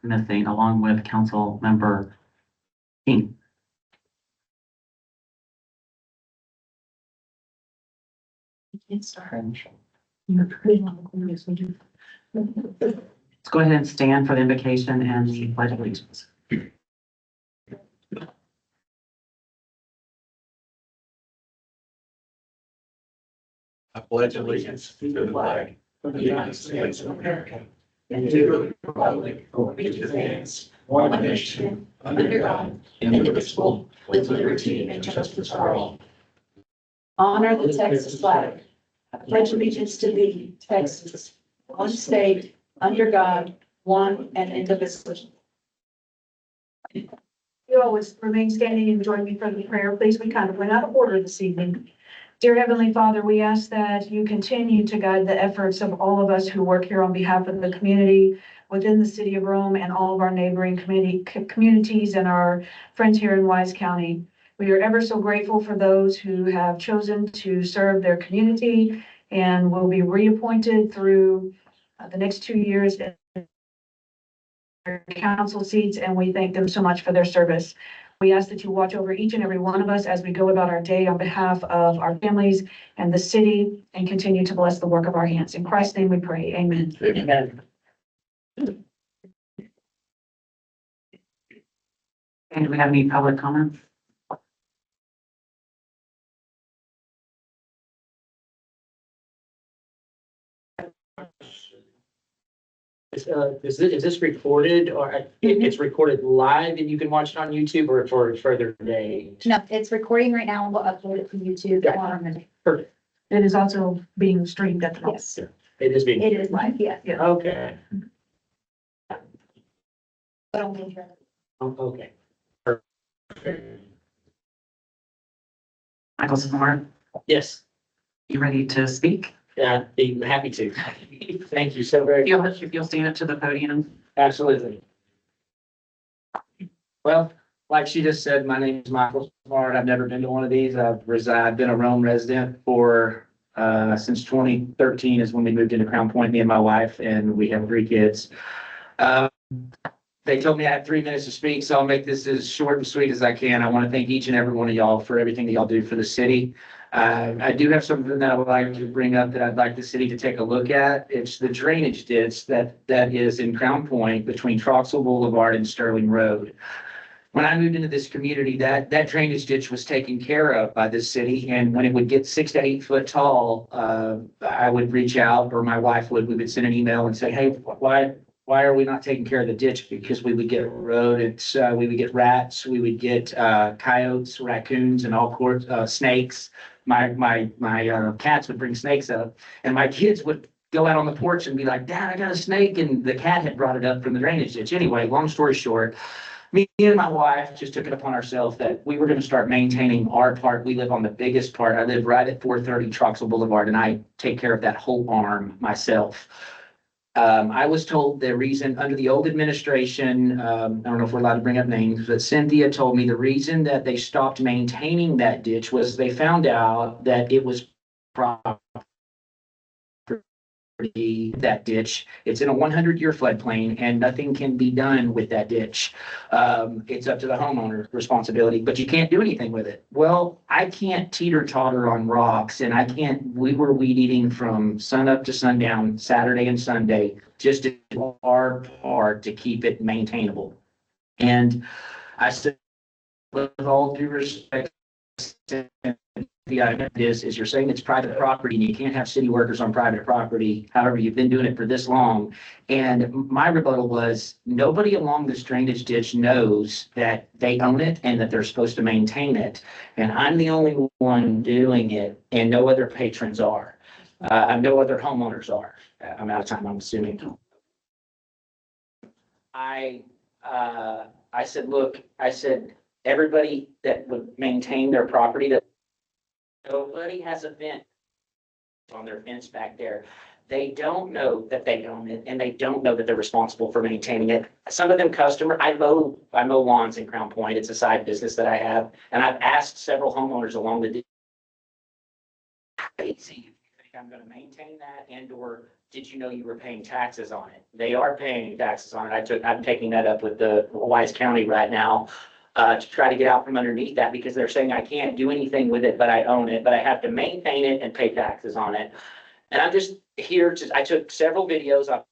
missing, along with Council Member King. Let's go ahead and stand for the invocation and the pledge of allegiance. I pledge allegiance to the flag of the United States of America and to the republic for which it stands, one nation, under God, indivisible, with liberty and justice for all. Honor the Texas flag. I pledge allegiance to thee, Texas, one state, under God, one and indivisible. You always remain standing and join me for the prayer, please. We kind of went out of order this evening. Dear Heavenly Father, we ask that you continue to guide the efforts of all of us who work here on behalf of the community within the city of Rome and all of our neighboring communities and our friends here in Wise County. We are ever so grateful for those who have chosen to serve their community and will be reappointed through the next 2 years in their council seats, and we thank them so much for their service. We ask that you watch over each and every one of us as we go about our day on behalf of our families and the city, and continue to bless the work of our hands. In Christ's name we pray, amen. Amen. And do we have any public comments? Is this recorded or it's recorded live and you can watch it on YouTube or for further date? No, it's recording right now and we'll upload it to YouTube Yeah. tomorrow Monday. Perfect. It is also being streamed at the moment. Yes, It is being. it is live, yes. Okay. But only here. Okay. Michael Smart, Yes, you ready to speak? yeah, be happy to. Thank you so very much. If you'll stand up to the podium. Absolutely. Well, like she just said, my name is Michael Smart. I've never been to one of these. I've been a Rome resident for since 2013 is when we moved into Crown Point, me and my wife, and we have 3 kids. They told me I had 3 minutes to speak, so I'll make this as short and sweet as I can. I want to thank each and every one of y'all for everything that y'all do for the city. I do have something that I would like to bring up that I'd like the city to take a look at. It's the drainage ditch that is in Crown Point between Troxel Boulevard and Sterling Road. When I moved into this community, that drainage ditch was taken care of by the city, and when it would get 6 to 8 foot tall, I would reach out, or my wife would, we would send an email and say, hey, why are we not taking care of the ditch? Because we would get rodents, we would get rats, we would get coyotes, raccoons, and all snakes. My cats would bring snakes up, and my kids would go out on the porch and be like, Dad, I got a snake, and the cat had brought it up from the drainage ditch. Anyway, long story short, me and my wife just took it upon ourselves that we were going to start maintaining our part. We live on the biggest part. I live right at 430 Troxel Boulevard, and I take care of that whole arm myself. I was told the reason under the old administration, I don't know if we're allowed to bring up names, but Cynthia told me the reason that they stopped maintaining that ditch was they found out that it was property, that ditch. It's in a 100-year floodplain and nothing can be done with that ditch. It's up to the homeowner's responsibility, but you can't do anything with it. Well, I can't teeter-totter on rocks, and we were weed eating from sun up to sundown, Saturday and Sunday, just to do our part to keep it maintainable. And I said, with all due respect, the idea is you're saying it's private property and you can't have city workers on private property. However, you've been doing it for this long. And my rebuttal was nobody along this drainage ditch knows that they own it and that they're supposed to maintain it. And I'm the only one doing it and no other patrons are. No other homeowners are. I'm out of time, I'm assuming. I said, look, everybody that would maintain their property, that nobody has a fence on their fence back there. They don't know that they own it and they don't know that they're responsible for maintaining it. Some of them I mow lawns in Crown Point. It's a side business that I have. And I've asked several homeowners along the ditch, you think I'm going to maintain that and or did you know you were paying taxes on it? They are paying taxes on it. I'm taking that up with the Wise County right now to try to get out from underneath that because they're saying I can't do anything with it, but I own it, but I have to maintain it and pay taxes on it. And I'm just here I took several videos. I've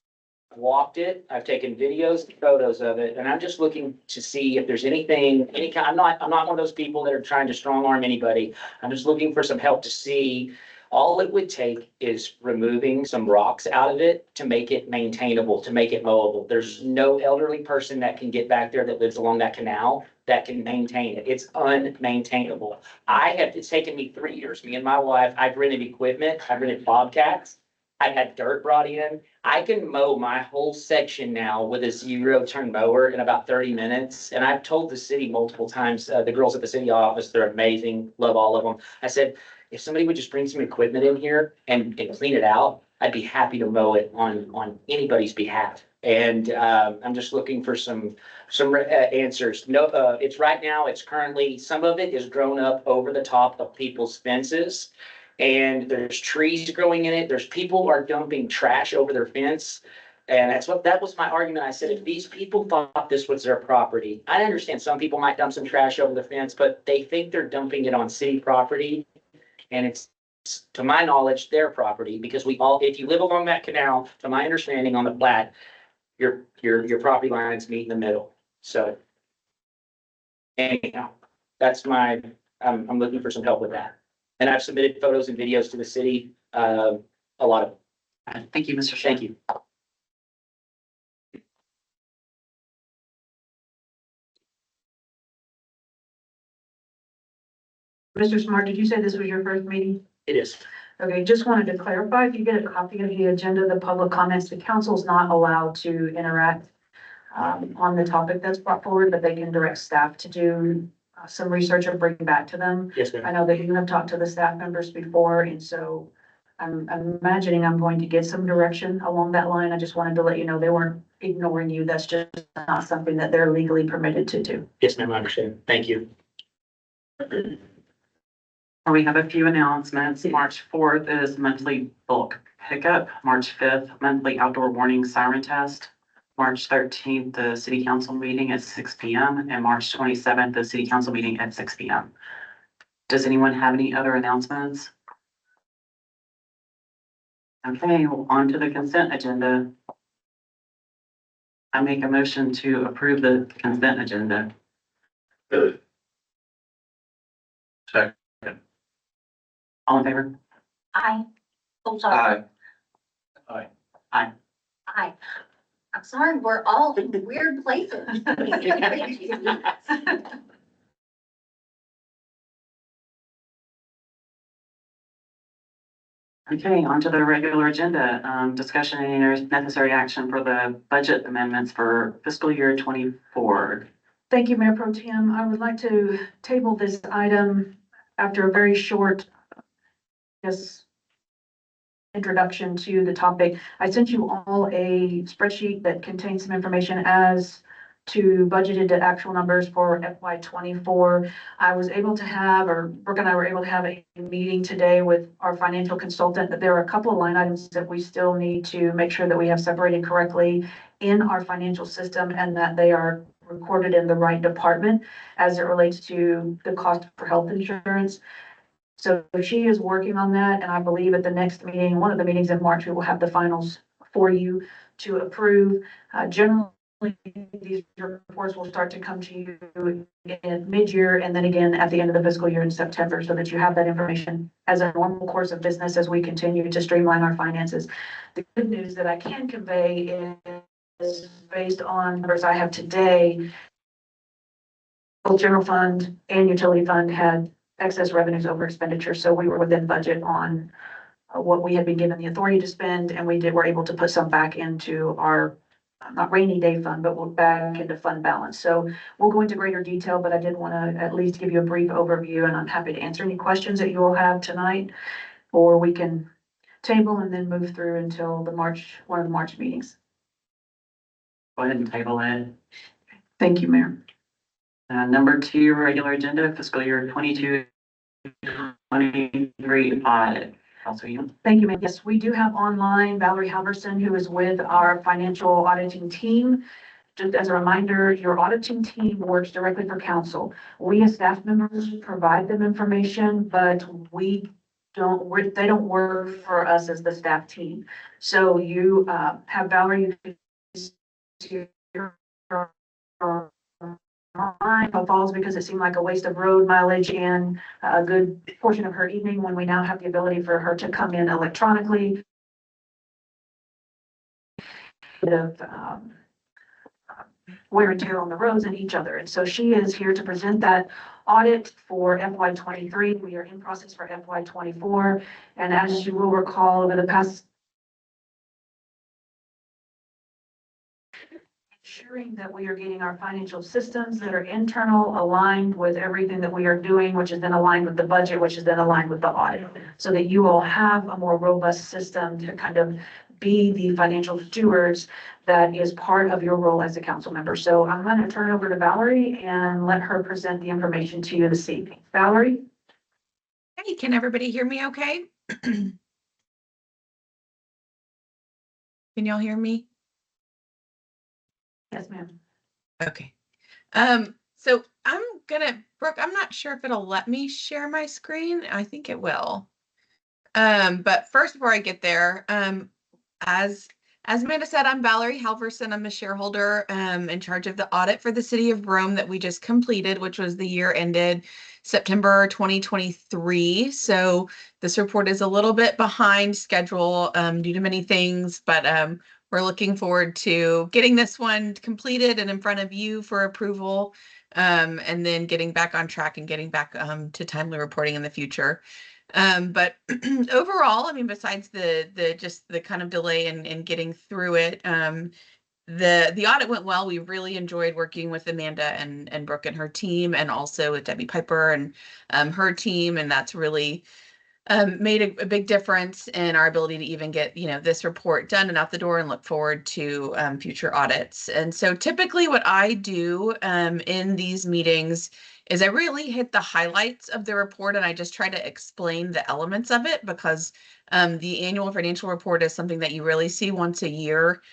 walked it. I've taken videos, and photos of it, and I'm just looking to see if there's anything, any kind, I'm not one of those people that are trying to strong arm anybody. I'm just looking for some help to see. All it would take is removing some rocks out of it to make it maintainable, to make it mowable. There's no elderly person that can get back there that lives along that canal that can maintain it. It's unmaintainable. It's taken me 3 years, me and my wife, I've rented equipment, I've rented bobcats. I've had dirt brought in. I can mow my whole section now with a 0-turn mower in about 30 minutes. And I've told the city multiple times, the girls at the city office, they're amazing, love all of them. I said, if somebody would just bring some equipment in here and clean it out, I'd be happy to mow it on anybody's behalf. And I'm just looking for some answers. No, it's right now, it's currently, some of it is grown up over the top of people's fences. And there's trees growing in it. There's people are dumping trash over their fence. And that was my argument. I said, if these people thought this was their property, I understand some people might dump some trash over the fence, but they think they're dumping it on city property. And it's, to my knowledge, their property because if you live along that canal, to my understanding on the plat, your property lines meet in the middle. So anyhow, I'm looking for some help with that. And I've submitted photos and videos to the city, a lot of, Thank you, Mr. thank Shea. you. Mr. Smart, did you say this was your first meeting? It is. Okay, just wanted to clarify, if you get a copy of the agenda, the public comments, the council's not allowed to interact on the topic that's brought forward, but they can direct staff to do some research and bring back to them. Yes, I ma'am. know that you have talked to the staff members before, and so I'm imagining I'm going to get some direction along that line. I just wanted to let you know they weren't ignoring you. That's just not something that they're legally permitted to do. Yes, ma'am, I understand. Thank you. We have a few announcements. March 4th is monthly bulk pickup. March 5th, monthly outdoor warning siren test. March 13th, the city council meeting at 6 p.m. and March 27th, the city council meeting at 6 p.m. Does anyone have any other announcements? Okay, well, on to the consent agenda. I make a motion to approve the consent agenda. Second. All in favor? Aye. Oh, sorry. Aye. Aye. I'm sorry, we're all in weird places. Okay, on to the regular agenda. Discussion and any necessary action for the budget amendments for fiscal year 24. Thank you, Mayor Pro Tem. I would like to table this item after a very short, introduction to the topic. I sent you all a spreadsheet that contains some information as to budgeted to actual numbers for FY 24. I was able to have, or Brooke and I were able to have a meeting today with our financial consultant, that there are a couple of line items that we still need to make sure that we have separated correctly in our financial system and that they are recorded in the right department as it relates to the cost for health insurance. So she is working on that, and I believe at the next meeting, one of the meetings in March, we will have the finals for you to approve. Generally, these reports will start to come to you in mid-year and then again at the end of the fiscal year in September, so that you have that information as a normal course of business as we continue to streamline our finances. The good news that I can convey is based on numbers I have today, both general fund and utility fund had excess revenues over expenditure, so we were within budget on what we had been given the authority to spend, and were able to put some back into our not rainy day fund, but we're back into fund balance. So we'll go into greater detail, but I did want to at least give you a brief overview, and I'm happy to answer any questions that you will have tonight, or we can table and then move through until one of the March meetings. Go ahead and table it. Thank you, Mayor. Number 2, regular agenda, fiscal year 22-23 audit. Council, you. Thank you, ma'am. Yes, we do have online Valerie Halverson, who is with our financial auditing team. Just as a reminder, your auditing team works directly for council. We as staff members provide them information, but they don't work for us as the staff team. So you have Valerie. Falls because it seemed like a waste of road mileage and a good portion of her evening when we now have the ability for her to come in electronically. Of wear and tear on the roads and each other. And so she is here to present that audit for FY '23. We are in process for FY '24. And as you will recall, over the past ensuring that we are getting our financial systems that are internal aligned with everything that we are doing, which is then aligned with the budget, which is then aligned with the audit, so that you will have a more robust system to kind of be the financial stewards that is part of your role as a council member. So I'm going to turn over to Valerie and let her present the information to you this evening. Valerie? Hey, can everybody hear me okay? Can y'all hear me? Yes, ma'am. Okay. So Brooke, I'm not sure if it'll let me share my screen. I think it will. But first, before I get there, as Amanda said, I'm Valerie Halverson. I'm a shareholder in charge of the audit for the city of Rome that we just completed, which was the year ended September 2023. So this report is a little bit behind schedule due to many things, but we're looking forward to getting this one completed and in front of you for approval, and then getting back on track and getting back to timely reporting in the future. But overall, I mean, besides the kind of delay in getting through it, the audit went well. We really enjoyed working with Amanda and Brooke and her team, and also with Debbie Piper and her team, and that's really made a big difference in our ability to even get, this report done and out the door, and look forward to future audits. And so typically what I do in these meetings is I really hit the highlights of the report, and I just try to explain the elements of it, because the annual financial report is something that you really see once a year.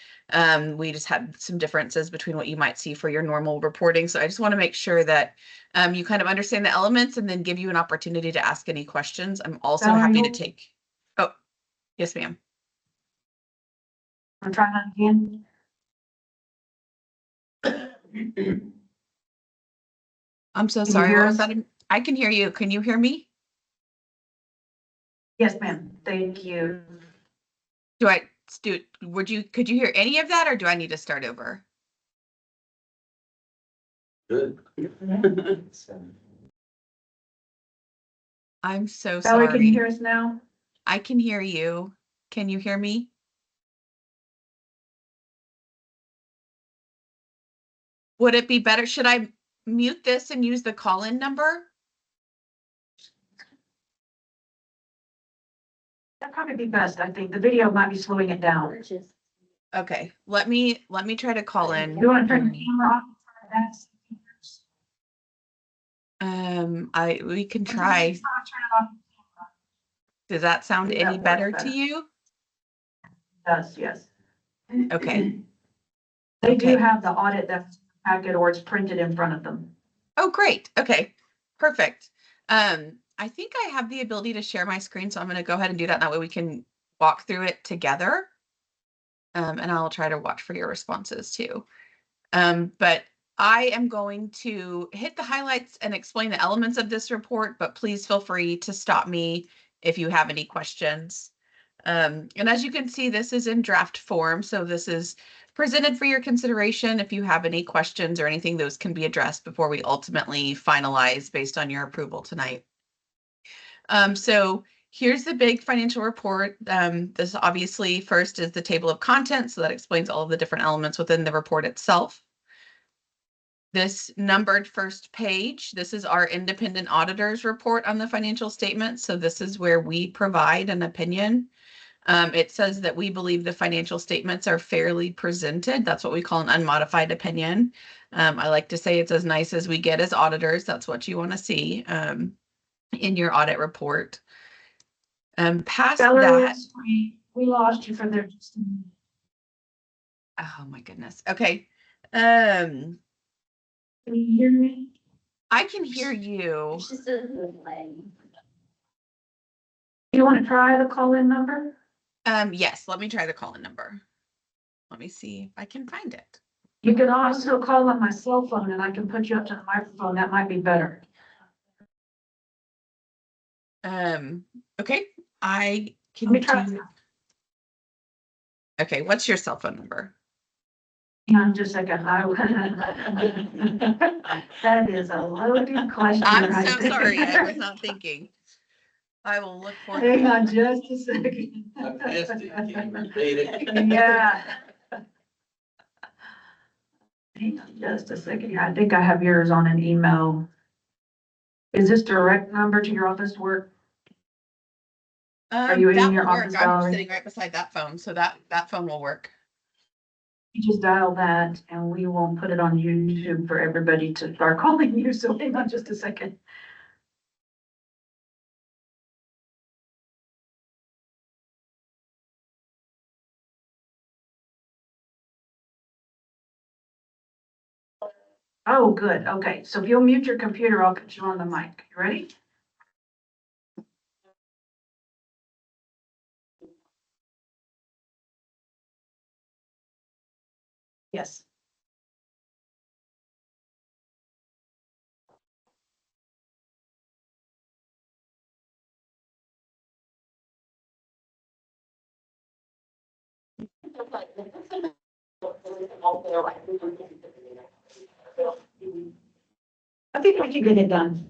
We just had some differences between what you might see for your normal reporting. So I just want to make sure that you kind of understand the elements, and then give you an opportunity to ask any questions. I'm also happy to take. Oh, yes, ma'am. I'm trying that again. I'm so Can you sorry. hear What was us? that? I can hear you. Can you hear me? Yes, ma'am. Thank you. Could you hear any of that, or do I need to start over? Good. I'm so Valerie, sorry. can you hear us now? I can hear you. Can you hear me? Would it be better? Should I mute this and use the call-in number? That'd probably be best. I think the video might be slowing it down. Okay, let me try to call in. You want to turn the camera off? We can try. Does that sound any better to you? Does, yes. Okay. They do have the audit that's packet, or it's printed in front of them. Oh, great. Okay, perfect. I think I have the ability to share my screen, so I'm going to go ahead and do that. That way we can walk through it together. And I'll try to watch for your responses too. But I am going to hit the highlights and explain the elements of this report, but please feel free to stop me if you have any questions. And as you can see, this is in draft form, so this is presented for your consideration. If you have any questions or anything, those can be addressed before we ultimately finalize based on your approval tonight. So here's the big financial report. This obviously first is the table of contents, so that explains all of the different elements within the report itself. This numbered first page, this is our independent auditor's report on the financial statements. So this is where we provide an opinion. It says that we believe the financial statements are fairly presented. That's what we call an unmodified opinion. I like to say it's as nice as we get as auditors. That's what you want to see in your audit report. Past Valerie, that, we lost you for there just a minute. oh my goodness. Okay. Can you hear me? I can hear you. It's just a delay. You want to try the call-in number? Yes, let me try the call-in number. Let me see if I can find it. You can also call on my cell phone and I can put you up to the microphone. That might be better. Okay, I can Let me try. do. Okay, what's your cell phone number? Hang on just a second. That is a loaded question. I'm right so there. sorry, I was not thinking. I will look for it. Hang on just a second. I missed it. Can you repeat it? Yeah. Hang on just a second here. I think I have yours on an email. Is this direct number to your office work? Are you in That your will work. office, I'm Valerie? sitting right beside that phone, so that phone will work. You just dial that and we will put it on YouTube for everybody to start calling you. So hang on just a second. Oh, good. Okay. So if you'll mute your computer, I'll put you on the mic. You ready? Yes. I think we can get it done.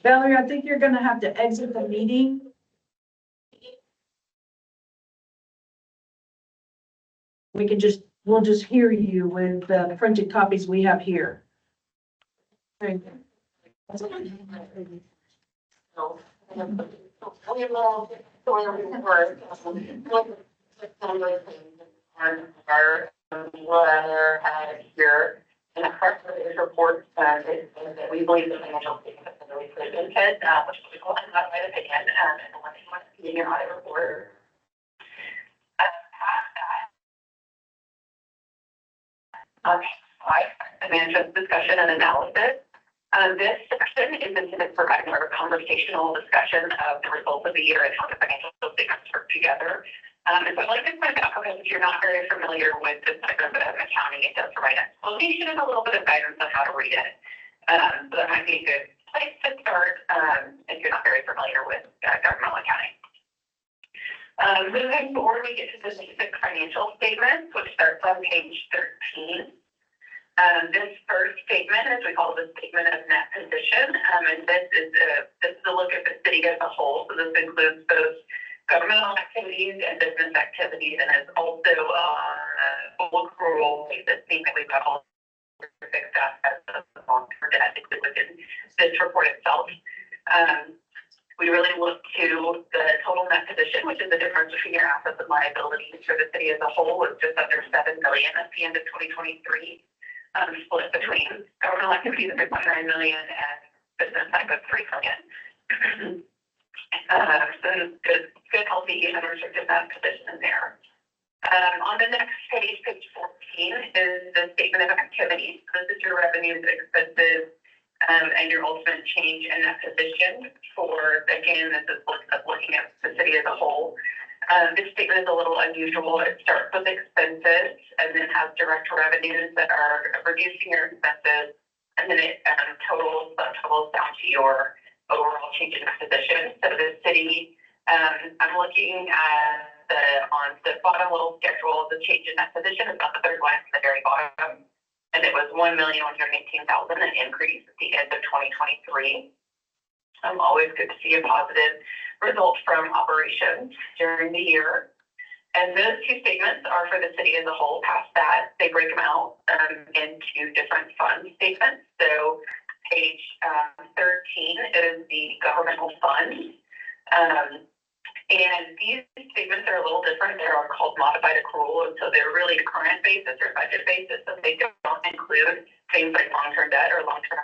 Valerie, I think you're gonna have to exit the meeting. We'll just hear you with the printed copies we have here. Very good. Our letter had here in the part of this report, it says that we believe the financial statements have been really clear and said, which we call an audit opinion, and the one that you want to see in your audit report. The management's discussion and analysis. This section is intended to provide more of a conversational discussion of the results of the year and how the financial statements work together. And so I'd like to point out, because if you're not very familiar with this type of accounting, it does provide an explanation and a little bit of guidance on how to read it. So that might be a good place to start if you're not very familiar with governmental accounting. Moving forward, we get to the basic financial statements, which starts on page 13. This first statement, as we call it, the statement of net position, and this is a look at the city as a whole. So this includes both governmental activities and business activities, and it's also full accrual basis, meaning that we've got all fixed assets of long-term debt included within this report itself. We really look to the total net position, which is the difference between your assets and liabilities for the city as a whole, was just under $7 million at the end of 2023. Split between governmental activities of $3.9 million and business type of $3 million. So good, healthy, unrestricted net position there. On the next page, page 14, is the statement of activities. This is your revenues, expenses, and your ultimate change in that position for, again, this is looking at the city as a whole. This statement is a little unusual. It starts with expenses and then has direct revenues that are reducing your expenses, and then it totals down to your overall change in position. So the city, I'm looking at on the bottom little schedule, the change in that position is about the third line from the very bottom, and it was $1,118,000, an increase at the end of 2023. Always good to see a positive result from operations during the year. And those two statements are for the city as a whole. Past that, they break them out into different fund statements. So page 13 is the governmental fund. And these statements are a little different. They are called modified accrual, and so they're really current basis or budget basis, so they don't include things like long-term debt or long-term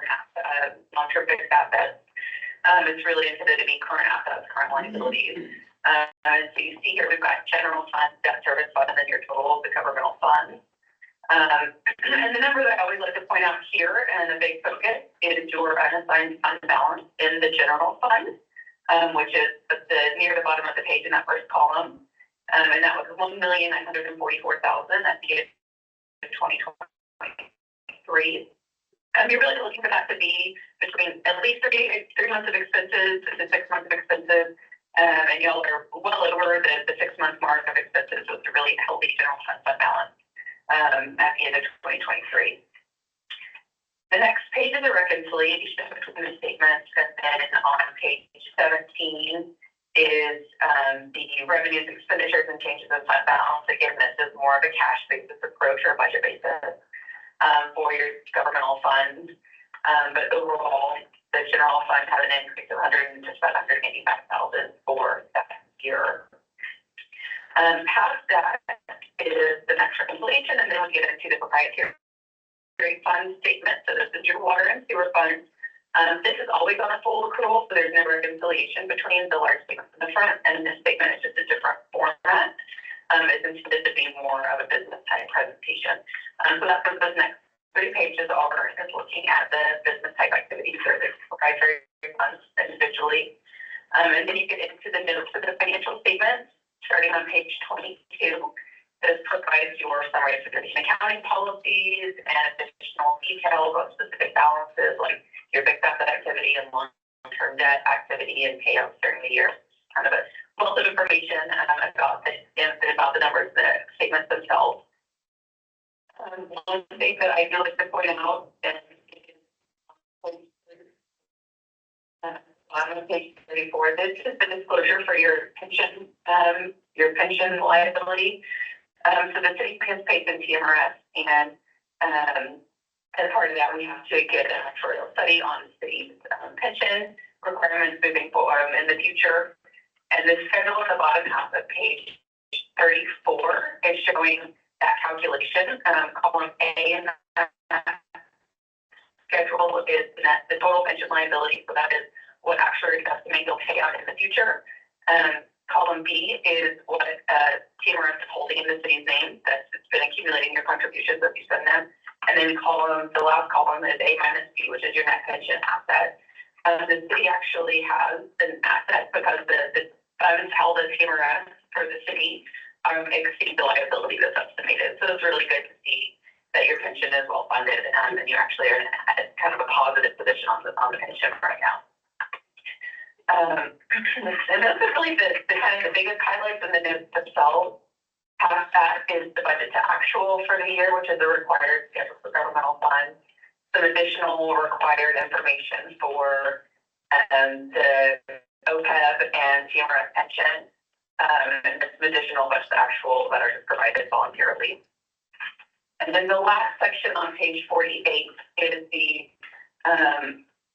fixed assets. It's really intended to be current assets, current liabilities. So you see here, we've got general fund, debt service fund, and then your total of the governmental fund. And the number that I always like to point out here, and the big focus, is your unassigned fund balance in the general fund, which is near the bottom of the page in that first column. And that was $1,944,000 at the end of 2023. You're really looking for that to be between at least 3 months of expenses to 6 months of expenses. And y'all are well over the 6-month mark of expenses with a really healthy general fund balance at the end of 2023. The next page is a reconciliation between the statements, and then on page 17 is the revenues, expenditures, and changes in fund balance. Again, this is more of a cash basis approach or a budget basis for your governmental funds. But overall, the general fund had an increase of just about $185,000 for that year. Past that is the next reconciliation, and then we'll get into the proprietary fund statement. So this is your water and sewer funds. This is always on a full accrual, so there's no reconciliation between the large statements in the front, and this statement is just a different format. It's intended to be more of a business type presentation. So that's what those next 3 pages are, is looking at the business type activities or the proprietary funds individually. And then you get into the notes of the financial statements, starting on page 22. This provides your summary of accounting policies and additional details on specific balances, like your fixed asset activity and long-term debt activity and payouts during the year. Kind of a wealth of information about the numbers, the statements themselves. One thing that I do like to point out is on page 34, this is the disclosure for your pension liability. So the city participates in TMRS, and as part of that, we have to get an actuarial study on the city's pension requirements moving forward in the future. And the schedule at the bottom half of page 34 is showing that calculation. Column A in that schedule is the total pension liability, so that is what actuaries estimate you'll pay out in the future. Column B is what TMRS is holding in the city's name. That's it's been accumulating your contributions as you spend them. And then the last column is A minus B, which is your net pension asset. The city actually has an asset because the funds held at TMRS for the city exceed the liability that's estimated. So it's really good to see that your pension is well funded and you actually are in kind of a positive position on the pension right now. And those are really the kind of the biggest highlights in the notes themselves. Past that is the budget to actual for the year, which is a required schedule for governmental funds. Some additional required information for the OPEB and TMRS pension, and some additional budget to actual that are just provided voluntarily. And then the last section on page 48 is the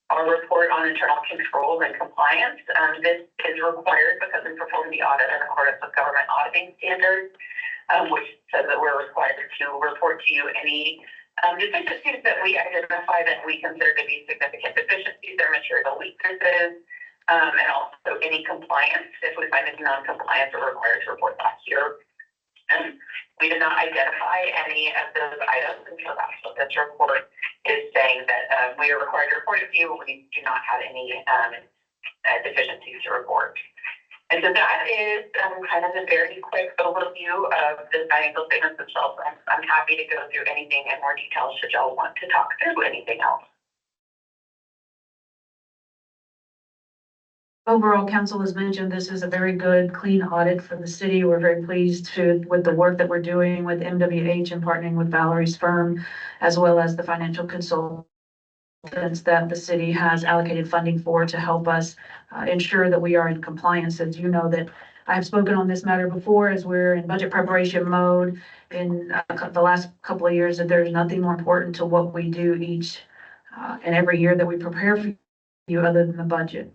our report on internal controls and compliance. This is required because we perform the audit in accordance with government auditing standards, which says that we're required to report to you any deficiencies that we identify that we consider to be significant deficiencies or material weaknesses, and also any compliance. If we find any non-compliance, we're required to report that here. And we did not identify any of those items, and so that's what this report is saying, that we are required to report it to you. We do not have any deficiencies to report. And so that is kind of a very quick overview of the financial statements themselves. I'm happy to go through anything in more detail should y'all want to talk through anything else. Overall, council has mentioned this is a very good, clean audit for the city. We're very pleased with the work that we're doing with MWH and partnering with Valerie's firm, as well as the financial consultant that the city has allocated funding for to help us ensure that we are in compliance. As you know, that I have spoken on this matter before, as we're in budget preparation mode in the last couple of years, that there's nothing more important to what we do each and every year that we prepare for you other than the budget.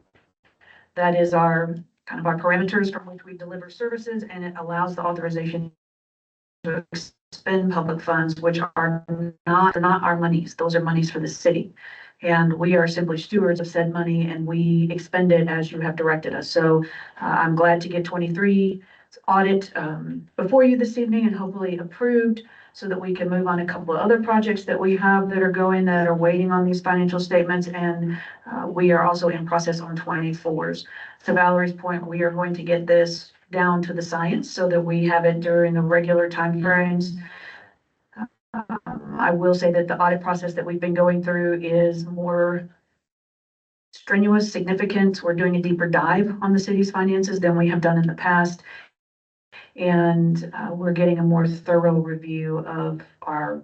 That is our kind of our parameters from which we deliver services, and it allows the authorization to expend public funds, which are not our monies. Those are monies for the city. And we are simply stewards of said money, and we expend it as you have directed us. So I'm glad to get 23 audit before you this evening and hopefully approved, so that we can move on a couple of other projects that we have that are going, that are waiting on these financial statements. And we are also in process on 24s. To Valerie's point, we are going to get this down to the science so that we have it during the regular timeframes. I will say that the audit process that we've been going through is more strenuous, significant. We're doing a deeper dive on the city's finances than we have done in the past. And we're getting a more thorough review of our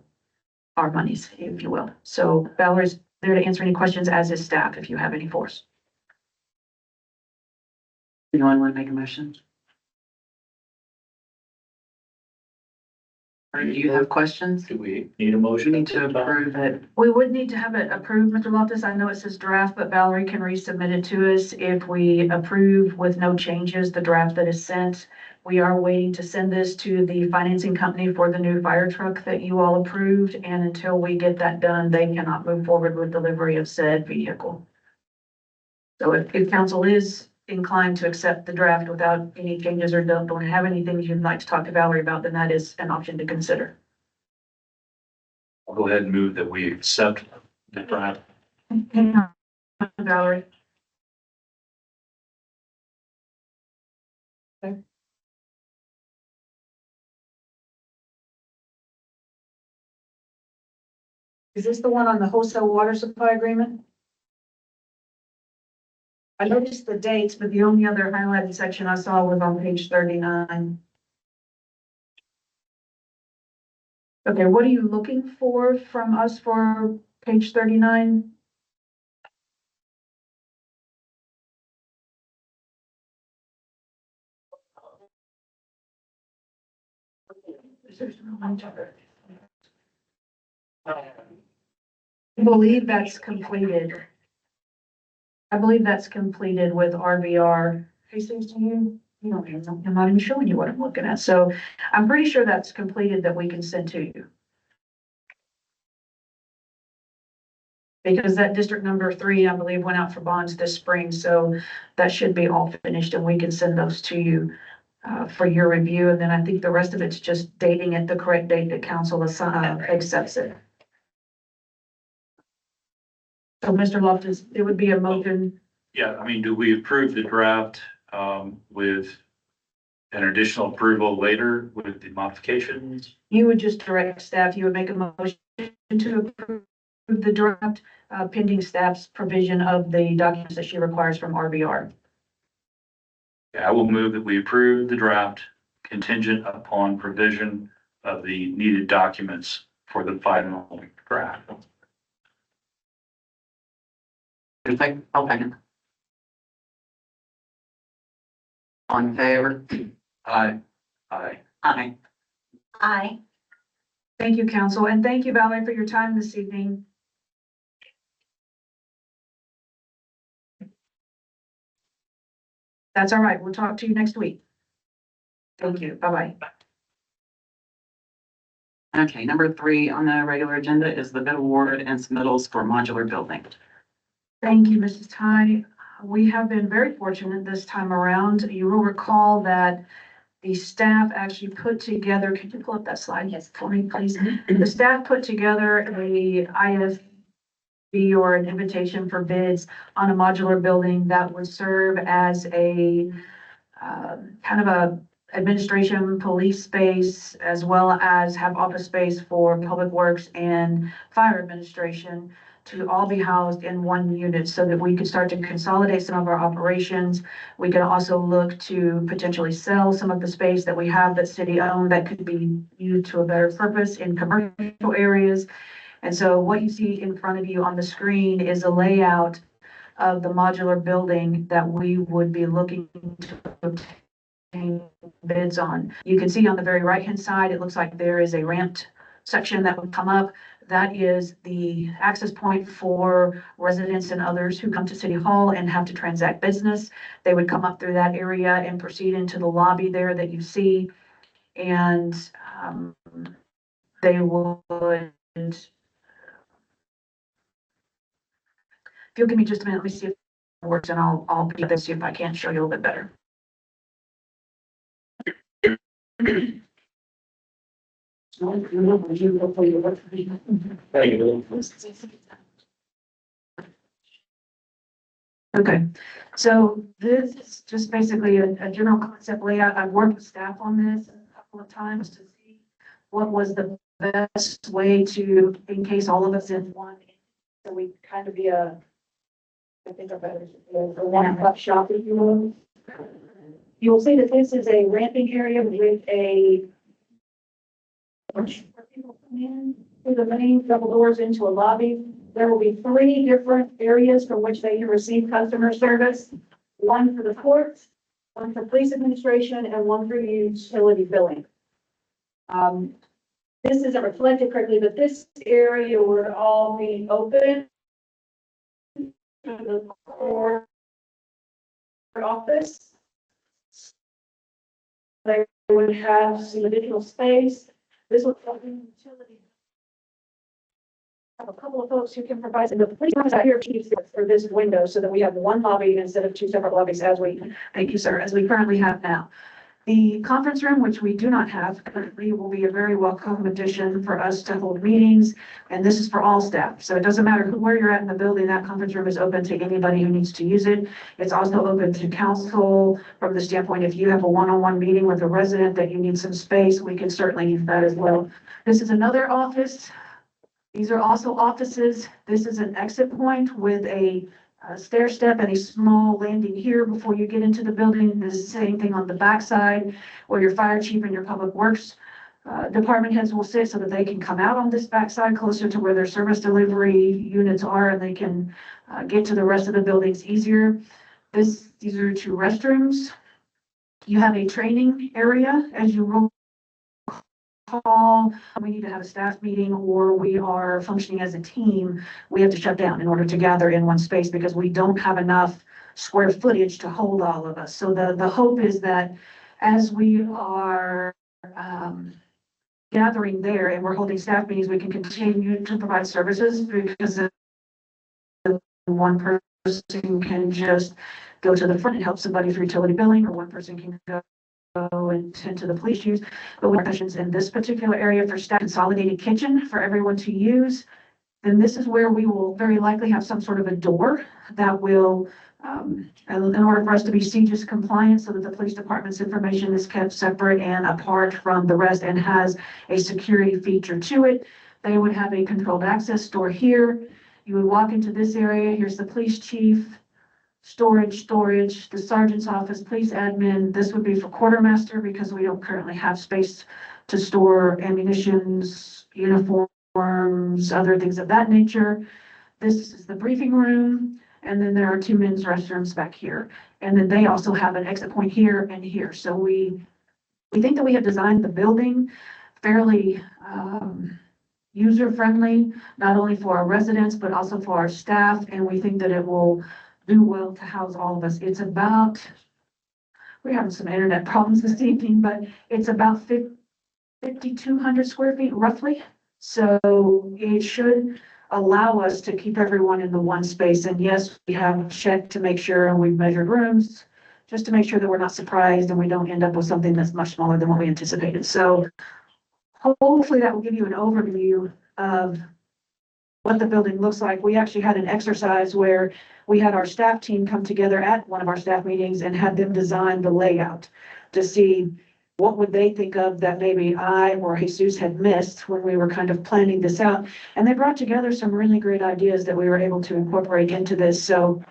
monies, if you will. So Valerie's there to answer any questions, as is staff, if you have any for us. Anyone want to make a motion? Or do you have questions? Do we need a We motion? need to approve it. We would need to have it approved, Mr. Loftus. I know it says draft, but Valerie can resubmit it to us if we approve with no changes, the draft that is sent. We are waiting to send this to the financing company for the new fire truck that you all approved, and until we get that done, they cannot move forward with delivery of said vehicle. So if council is inclined to accept the draft without any changes, or don't have anything you'd like to talk to Valerie about, then that is an option to consider. I'll go ahead and move that we accept the draft. Hang on, Valerie. Okay. Is this the one on the wholesale water supply agreement? I noticed the dates, but the only other highlighted section I saw was on page 39. Okay, what are you looking for from us for page 39? I believe that's completed. I believe that's completed with RVR. Hey, seems to you? You don't even know. I'm not even showing you what I'm looking at. So I'm pretty sure that's completed, that we can send to you. Because that district number 3, I believe, went out for bonds this spring. So that should be all finished, and we can send those to you for your review. And then I think the rest of it's just dating it the correct date that council accepts it. So Mr. Loftus, it would be a motion. Yeah, I mean, do we approve the draft with an additional approval later with the modifications? You would just direct staff, you would make a motion to approve the draft pending staff's provision of the documents that she requires from RVR. Yeah, I will move that we approve the draft contingent upon provision of the needed documents for the final draft. Second, I'll second. On in favor? Aye. Aye. Aye. Thank you, council, and thank you, Valerie, for your time this evening. That's all right. We'll talk to you next week. Thank you. Bye-bye. Okay, number 3 on the regular agenda is the bid award and submittals for modular building. Thank you, Mrs. Ty. We have been very fortunate this time around. You will recall that the staff actually put together, can you pull up that slide? Yes, for me, please. The staff put together a ISB, or an invitation for bids on a modular building that would serve as a kind of a administration police space, as well as have office space for public works and fire administration, to all be housed in one unit, so that we could start to consolidate some of our operations. We could also look to potentially sell some of the space that we have that's city owned, that could be used to a better purpose in commercial areas. And so what you see in front of you on the screen is a layout of the modular building that we would be looking to obtain bids on. You can see on the very right-hand side, it looks like there is a ramped section that would come up. That is the access point for residents and others who come to City Hall and have to transact business. They would come up through that area and proceed into the lobby there that you see. And they would, if you'll give me just a minute, let me see if it works, and I'll put this, see if I can show you a little bit better. Okay, so this is just basically a general concept layout. I've worked with staff on this a couple of times to see what was the best way to encase all of us in one. So we kind of be a, I think, a better, a one-stop shop, if you will. You will see that this is a ramping area with a where people come in through the main double doors into a lobby. There will be 3 different areas from which they can receive customer service. One for the courts, one for police administration, and one for utility billing. This isn't reflected correctly, but this area would all be open to the court office. They would have some additional space. This would open utility. Have a couple of folks who can provide, and the police office out here keeps for this window so that we have one lobby instead of 2 separate lobbies as we, thank you, sir, as we currently have now. The conference room, which we do not have currently, will be a very welcome addition for us to hold meetings. And this is for all staff. So it doesn't matter where you're at in the building, that conference room is open to anybody who needs to use it. It's also open to council from the standpoint, if you have a one-on-one meeting with a resident that you need some space, we can certainly use that as well. This is another office. These are also offices. This is an exit point with a stair step and a small landing here before you get into the building. The same thing on the back side where your fire chief and your public works department heads will sit so that they can come out on this back side closer to where their service delivery units are, and they can get to the rest of the buildings easier. These are 2 restrooms. You have a training area as you roll call, we need to have a staff meeting, or we are functioning as a team, we have to shut down in order to gather in one space because we don't have enough square footage to hold all of us. So the hope is that as we are gathering there and we're holding staff meetings, we can continue to provide services, because one person can just go to the front and help somebody through utility billing, or one person can go and tend to the police use, but with questions in this particular area for staff consolidated kitchen for everyone to use, then this is where we will very likely have some sort of a door that will, in order for us to be CJIS compliant, so that the police department's information is kept separate and apart from the rest and has a security feature to it. They would have a controlled access door here. You would walk into this area. Here's the police chief. Storage, the sergeant's office, police admin. This would be for quartermaster because we don't currently have space to store ammunitions, uniforms, other things of that nature. This is the briefing room, and then there are 2 men's restrooms back here. And then they also have an exit point here and here. So we think that we have designed the building fairly user-friendly, not only for our residents, but also for our staff. And we think that it will do well to house all of us. It's about, we're having some internet problems this evening, but it's about 5,200 square feet roughly. So it should allow us to keep everyone in the one space. And yes, we have checked to make sure, and we've measured rooms just to make sure that we're not surprised and we don't end up with something that's much smaller than what we anticipated. So hopefully that will give you an overview of what the building looks like. We actually had an exercise where we had our staff team come together at one of our staff meetings and had them design the layout to see what would they think of that maybe I or Jesus had missed when we were kind of planning this out. And they brought together some really great ideas that we were able to incorporate into this. So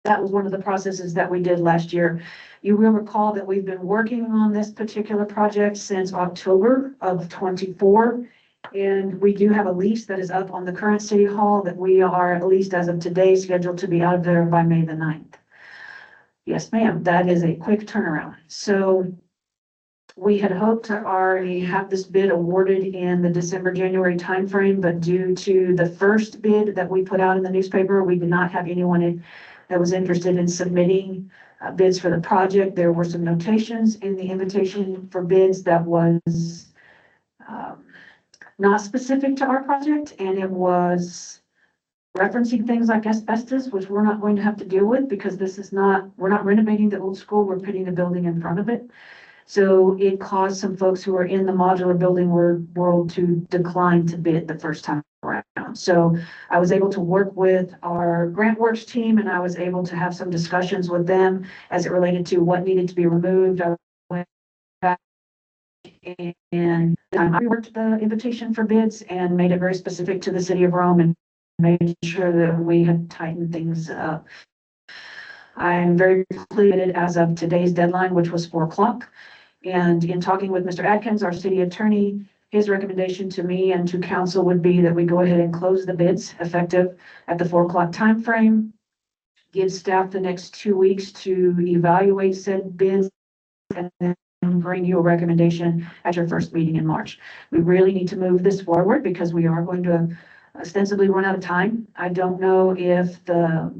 that was one of the processes that we did last year. You will recall that we've been working on this particular project since October of 24. And we do have a lease that is up on the current city hall that we are, at least as of today, scheduled to be out of there by May the 9th. Yes, ma'am, that is a quick turnaround. So we had hoped to already have this bid awarded in the December, January timeframe, but due to the first bid that we put out in the newspaper, we did not have anyone that was interested in submitting bids for the project. There were some notations in the invitation for bids that was not specific to our project, and it was referencing things like asbestos, which we're not going to have to deal with because we're not renovating the old school, we're putting the building in front of it. So it caused some folks who are in the modular building world to decline to bid the first time around. So I was able to work with our grant works team, and I was able to have some discussions with them as it related to what needed to be removed. I went back and I reworked the invitation for bids and made it very specific to the city of Rome and made sure that we had tightened things up. I'm very pleased as of today's deadline, which was 4 o'clock. And in talking with Mr. Atkins, our city attorney, his recommendation to me and to council would be that we go ahead and close the bids effective at the 4 o'clock timeframe. Give staff the next 2 weeks to evaluate said bids and then bring you a recommendation at your first meeting in March. We really need to move this forward because we are going to ostensibly run out of time. I don't know if the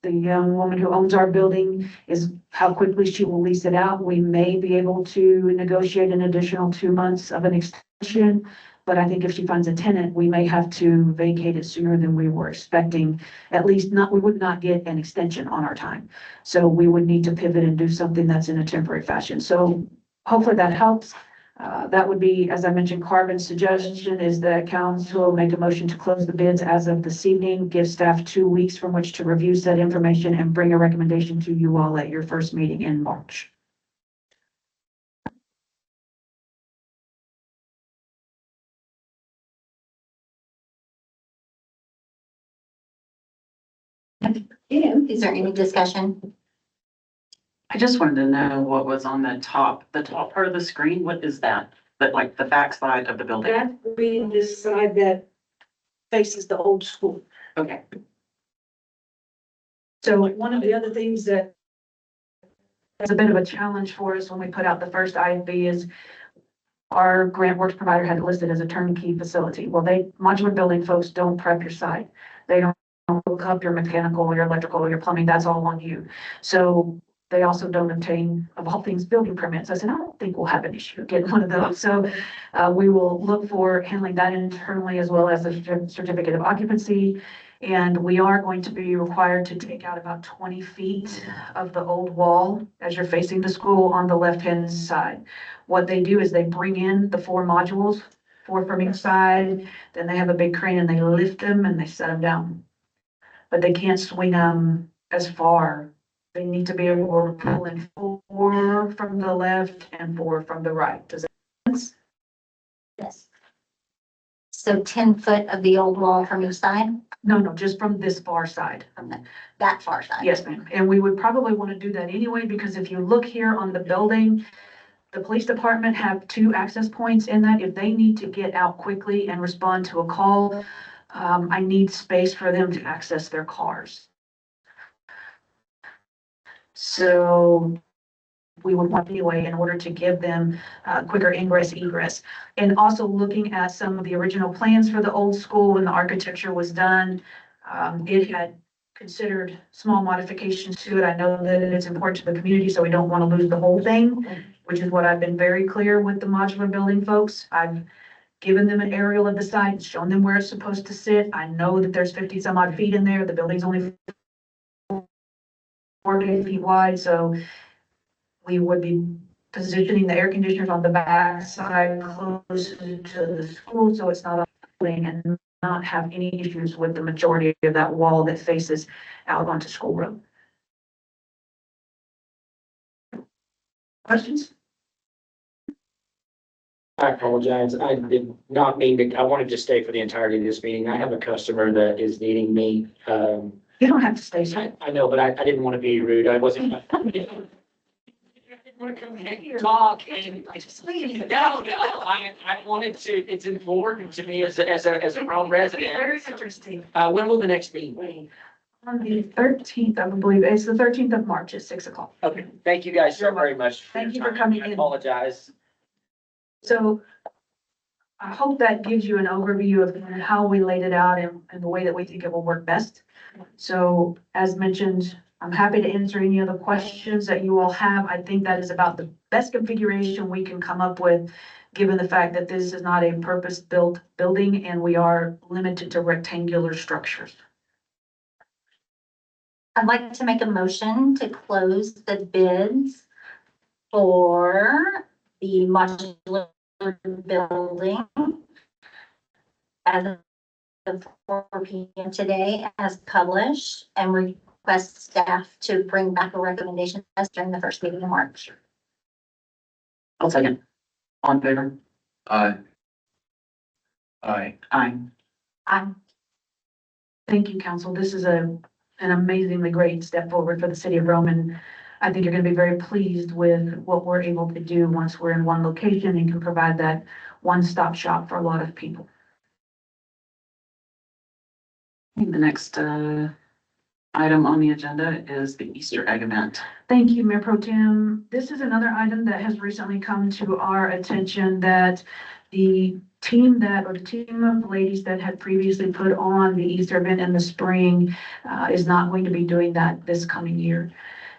young woman who owns our building is how quickly she will lease it out. We may be able to negotiate an additional 2 months of an extension, but I think if she finds a tenant, we may have to vacate it sooner than we were expecting. At least we would not get an extension on our time. So we would need to pivot and do something that's in a temporary fashion. So hopefully that helps. That would be, as I mentioned, Carvin's suggestion is that council make a motion to close the bids as of this evening, give staff 2 weeks from which to review said information and bring a recommendation to you all at your first meeting in March. Is there any discussion? I just wanted to know what was on the top part of the screen. What is that? But like the back side of the building? That would be this side that faces the old school. Okay. So one of the other things that is a bit of a challenge for us when we put out the first IFB is our grant works provider had it listed as a turnkey facility. Well, modular building folks don't prep your site. They don't hook up your mechanical, your electrical, your plumbing. That's all on you. So they also don't obtain, of all things, building permits. I said, I don't think we'll have an issue getting one of those. So we will look for handling that internally as well as the certificate of occupancy. And we are going to be required to take out about 20 feet of the old wall as you're facing the school on the left-hand side. What they do is they bring in the 4 modules, 4 from each side, then they have a big crane and they lift them and they set them down. But they can't swing them as far. They need to be able to pull in 4 from the left and 4 from the right. Does that make sense? Yes. So 10 foot of the old wall from each side, No, just from this far side. from that far side? Yes, ma'am. And we would probably want to do that anyway, because if you look here on the building, the police department have 2 access points in that. If they need to get out quickly and respond to a call, I need space for them to access their cars. So we would want anyway in order to give them quicker ingress, egress. And also looking at some of the original plans for the old school when the architecture was done, it had considered small modifications to it. I know that it's important to the community, so we don't want to lose the whole thing, which is what I've been very clear with the modular building folks. I've given them an aerial of the site, shown them where it's supposed to sit. I know that there's 50 some odd feet in there. The building's only 40 feet wide, so we would be positioning the air conditioners on the back side closer to the school, so it's not opening and not have any issues with the majority of that wall that faces out onto School Road. Questions? I apologize. I did not mean to, I wanted to stay for the entirety of this meeting. I have a customer that is needing me. You don't have to stay, sir. I know, but I didn't want to be rude. I wasn't. want to come and talk and I just, I wanted to, it's important to me as a Rome resident. Very interesting. When will the next meeting be? On the 13th, I believe, it's the 13th of March at 6 o'clock. Okay, thank you guys so very much. Thank you your for time. coming I in. apologize. So I hope that gives you an overview of how we laid it out and the way that we think it will work best. So as mentioned, I'm happy to answer any other questions that you all have. I think that is about the best configuration we can come up with, given the fact that this is not a purpose-built building and we are limited to rectangular structures. I'd like to make a motion to close the bids for the modular building as of 4 p.m. today as published, and request staff to bring back a recommendation as during the first meeting in March. I'll second. All in favor? Aye. Aye. Aye. Thank you, council. This is an amazingly great step forward for the city of Rome, and I think you're gonna be very pleased with what we're able to do once we're in one location and can provide that one-stop shop for a lot of people. The next item on the agenda is the Easter egg event. Thank you, Mayor Pro Tem. This is another item that has recently come to our attention that the team of ladies that had previously put on the Easter event in the spring is not going to be doing that this coming year.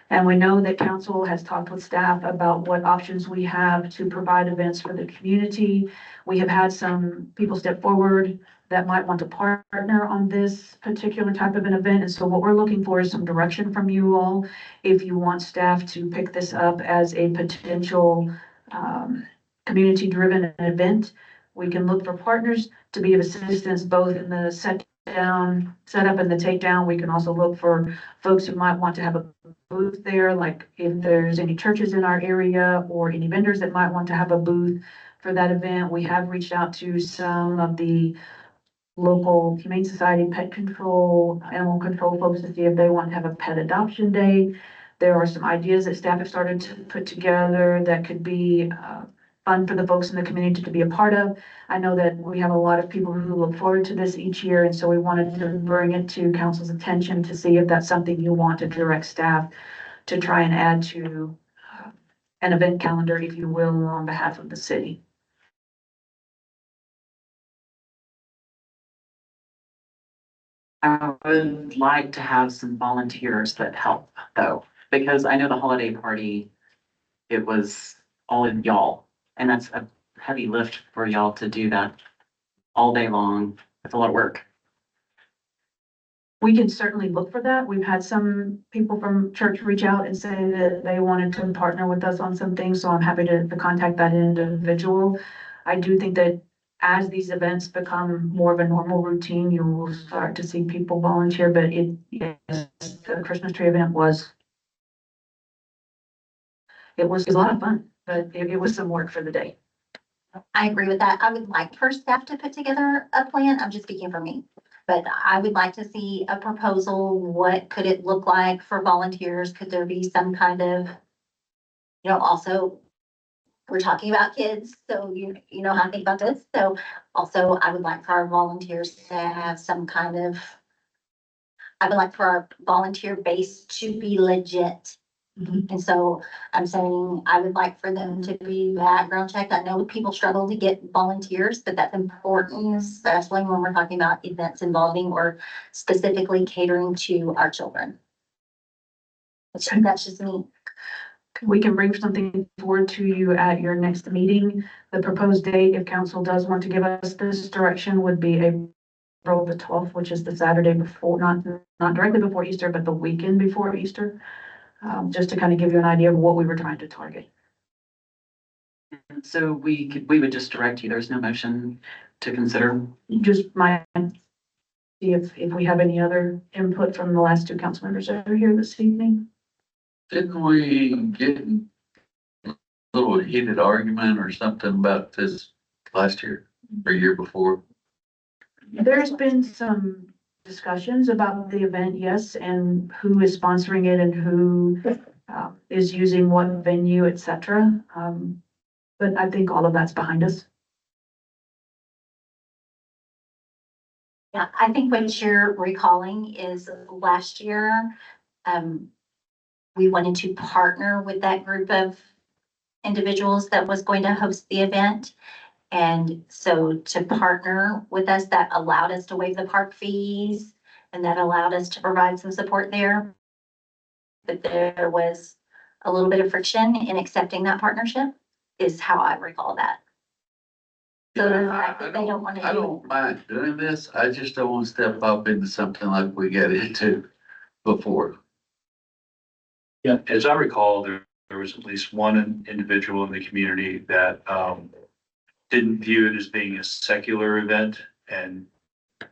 And we know that council has talked with staff about what options we have to provide events for the community. We have had some people step forward that might want to partner on this particular type of an event. And so what we're looking for is some direction from you all. If you want staff to pick this up as a potential community-driven event, we can look for partners to be of assistance both in the setup and the takedown. We can also look for folks who might want to have a booth there, like if there's any churches in our area or any vendors that might want to have a booth for that event. We have reached out to some of the local Humane Society, pet control, animal control folks to see if they want to have a pet adoption day. There are some ideas that staff have started to put together that could be fun for the folks in the community to be a part of. I know that we have a lot of people who look forward to this each year, and so we wanted to bring it to council's attention to see if that's something you want to direct staff to try and add to an event calendar, if you will, on behalf of the city. I would like to have some volunteers that help though, because I know the holiday party, it was all in y'all. And that's a heavy lift for y'all to do that all day long. It's a lot of work. We can certainly look for that. We've had some people from church reach out and say that they wanted to partner with us on some things, so I'm happy to contact that individual. I do think that as these events become more of a normal routine, you will start to see people volunteer, but yes, the Christmas tree event was a lot of fun, but it was some work for the day. I agree with that. I would like for staff to put together a plan. I'm just speaking for me. But I would like to see a proposal. What could it look like for volunteers? Could there be some kind of, also, we're talking about kids, so you know how I think about this. So also, I would like for our volunteers to have some kind of, I would like for our volunteer base to be legit. And so I'm saying I would like for them to be background checked. I know people struggle to get volunteers, but that's important, especially when we're talking about events involving or specifically catering to our children. That's just me. We can bring something forward to you at your next meeting. The proposed date, if council does want to give us this direction, would be April the 12th, which is the Saturday before, not directly before Easter, but the weekend before Easter. Just to kind of give you an idea of what we were trying to target. And so we would just direct you. There's no motion to consider. Just see if we have any other input from the last two council members that are here this evening. Didn't we get a little heated argument or something about this last year or year before? There's been some discussions about the event, yes, and who is sponsoring it and who is using what venue, et cetera. But I think all of that's behind us. Yeah, I think what you're recalling is last year, we wanted to partner with that group of individuals that was going to host the event. And so to partner with us, that allowed us to waive the park fees and that allowed us to provide some support there. But there was a little bit of friction in accepting that partnership is how I recall that. So the fact that they don't want to I do don't mind doing this. I just don't want to step up into something like we got into before. Yeah, as I recall, there was at least one individual in the community that didn't view it as being a secular event, and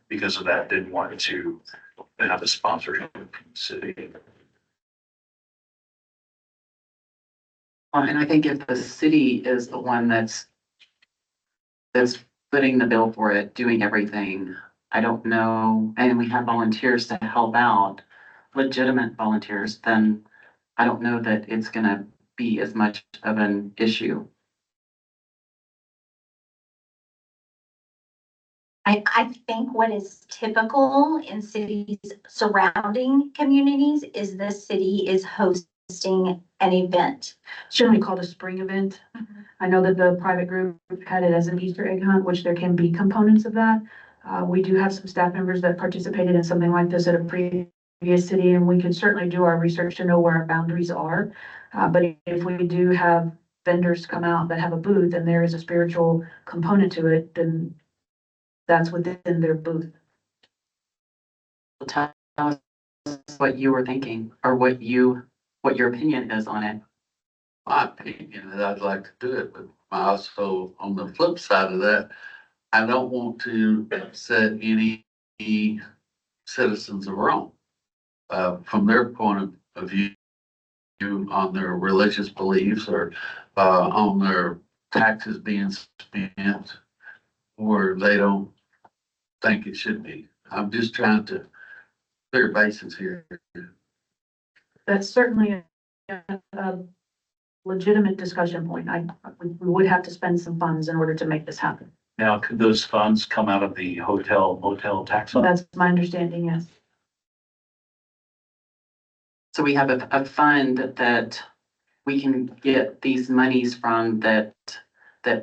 because of that, didn't want to have a sponsorship from the city. And I think if the city is the one that's footing the bill for it, doing everything, I don't know, and we have volunteers to help out, legitimate volunteers, then I don't know that it's gonna be as much of an issue. I think what is typical in cities surrounding communities is the city is hosting an event. Generally called a spring event. I know that the private group had it as an Easter egg hunt, which there can be components of that. We do have some staff members that participated in something like this at a previous city, and we can certainly do our research to know where our boundaries are. But if we do have vendors come out that have a booth and there is a spiritual component to it, then that's within their booth. Tell us what you were thinking, or what your opinion is on it. My opinion is I'd like to do it, but also on the flip side of that, I don't want to upset any citizens of Rome. From their point of view on their religious beliefs or on their taxes being spent where they don't think it should be. I'm just trying to clear bases here. That's certainly a legitimate discussion point. We would have to spend some funds in order to make this happen. Now, could those funds come out of the hotel motel tax fund? That's my understanding, yes. So we have a fund that we can get these monies from that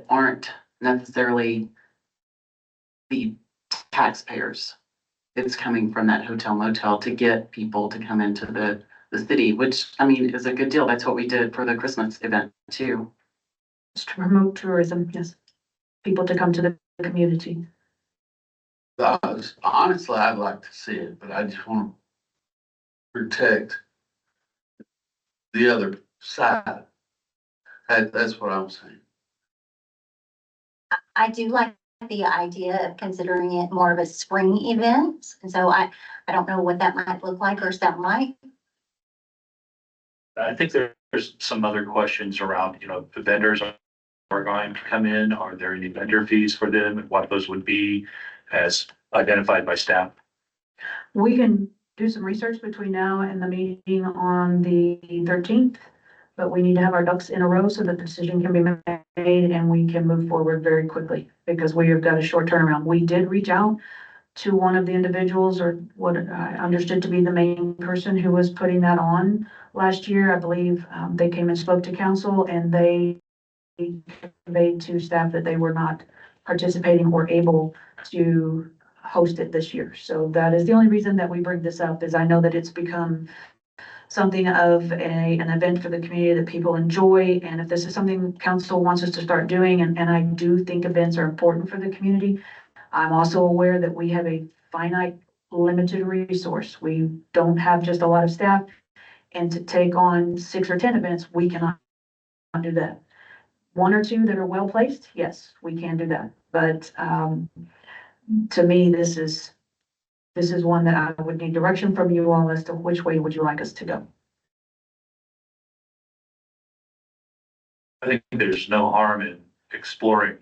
aren't necessarily the taxpayers. It's coming from that hotel motel to get people to come into the city, which, I mean, is a good deal. That's what we did for the Christmas event too. It's to promote tourism, yes. People to come to the community. Honestly, I'd like to see it, but I just want to protect the other side. That's what I'm saying. I do like the idea of considering it more of a spring event. And so I don't know what that might look like or sound like. I think there's some other questions around, the vendors are going to come in. Are there any vendor fees for them and what those would be as identified by staff? We can do some research between now and the meeting on the 13th, but we need to have our ducks in a row so that the decision can be made and we can move forward very quickly because we have got a short turnaround. We did reach out to one of the individuals or what I understood to be the main person who was putting that on last year. I believe they came and spoke to council and they conveyed to staff that they were not participating or able to host it this year. So that is the only reason that we bring this up is I know that it's become something of an event for the community that people enjoy. And if this is something council wants us to start doing, and I do think events are important for the community, I'm also aware that we have a finite, limited resource. We don't have just a lot of staff. And to take on 6 or 10 events, we cannot do that. 1 or 2 that are well placed, yes, we can do that. But to me, this is one that I would need direction from you all as to which way would you like us to go. I think there's no harm in exploring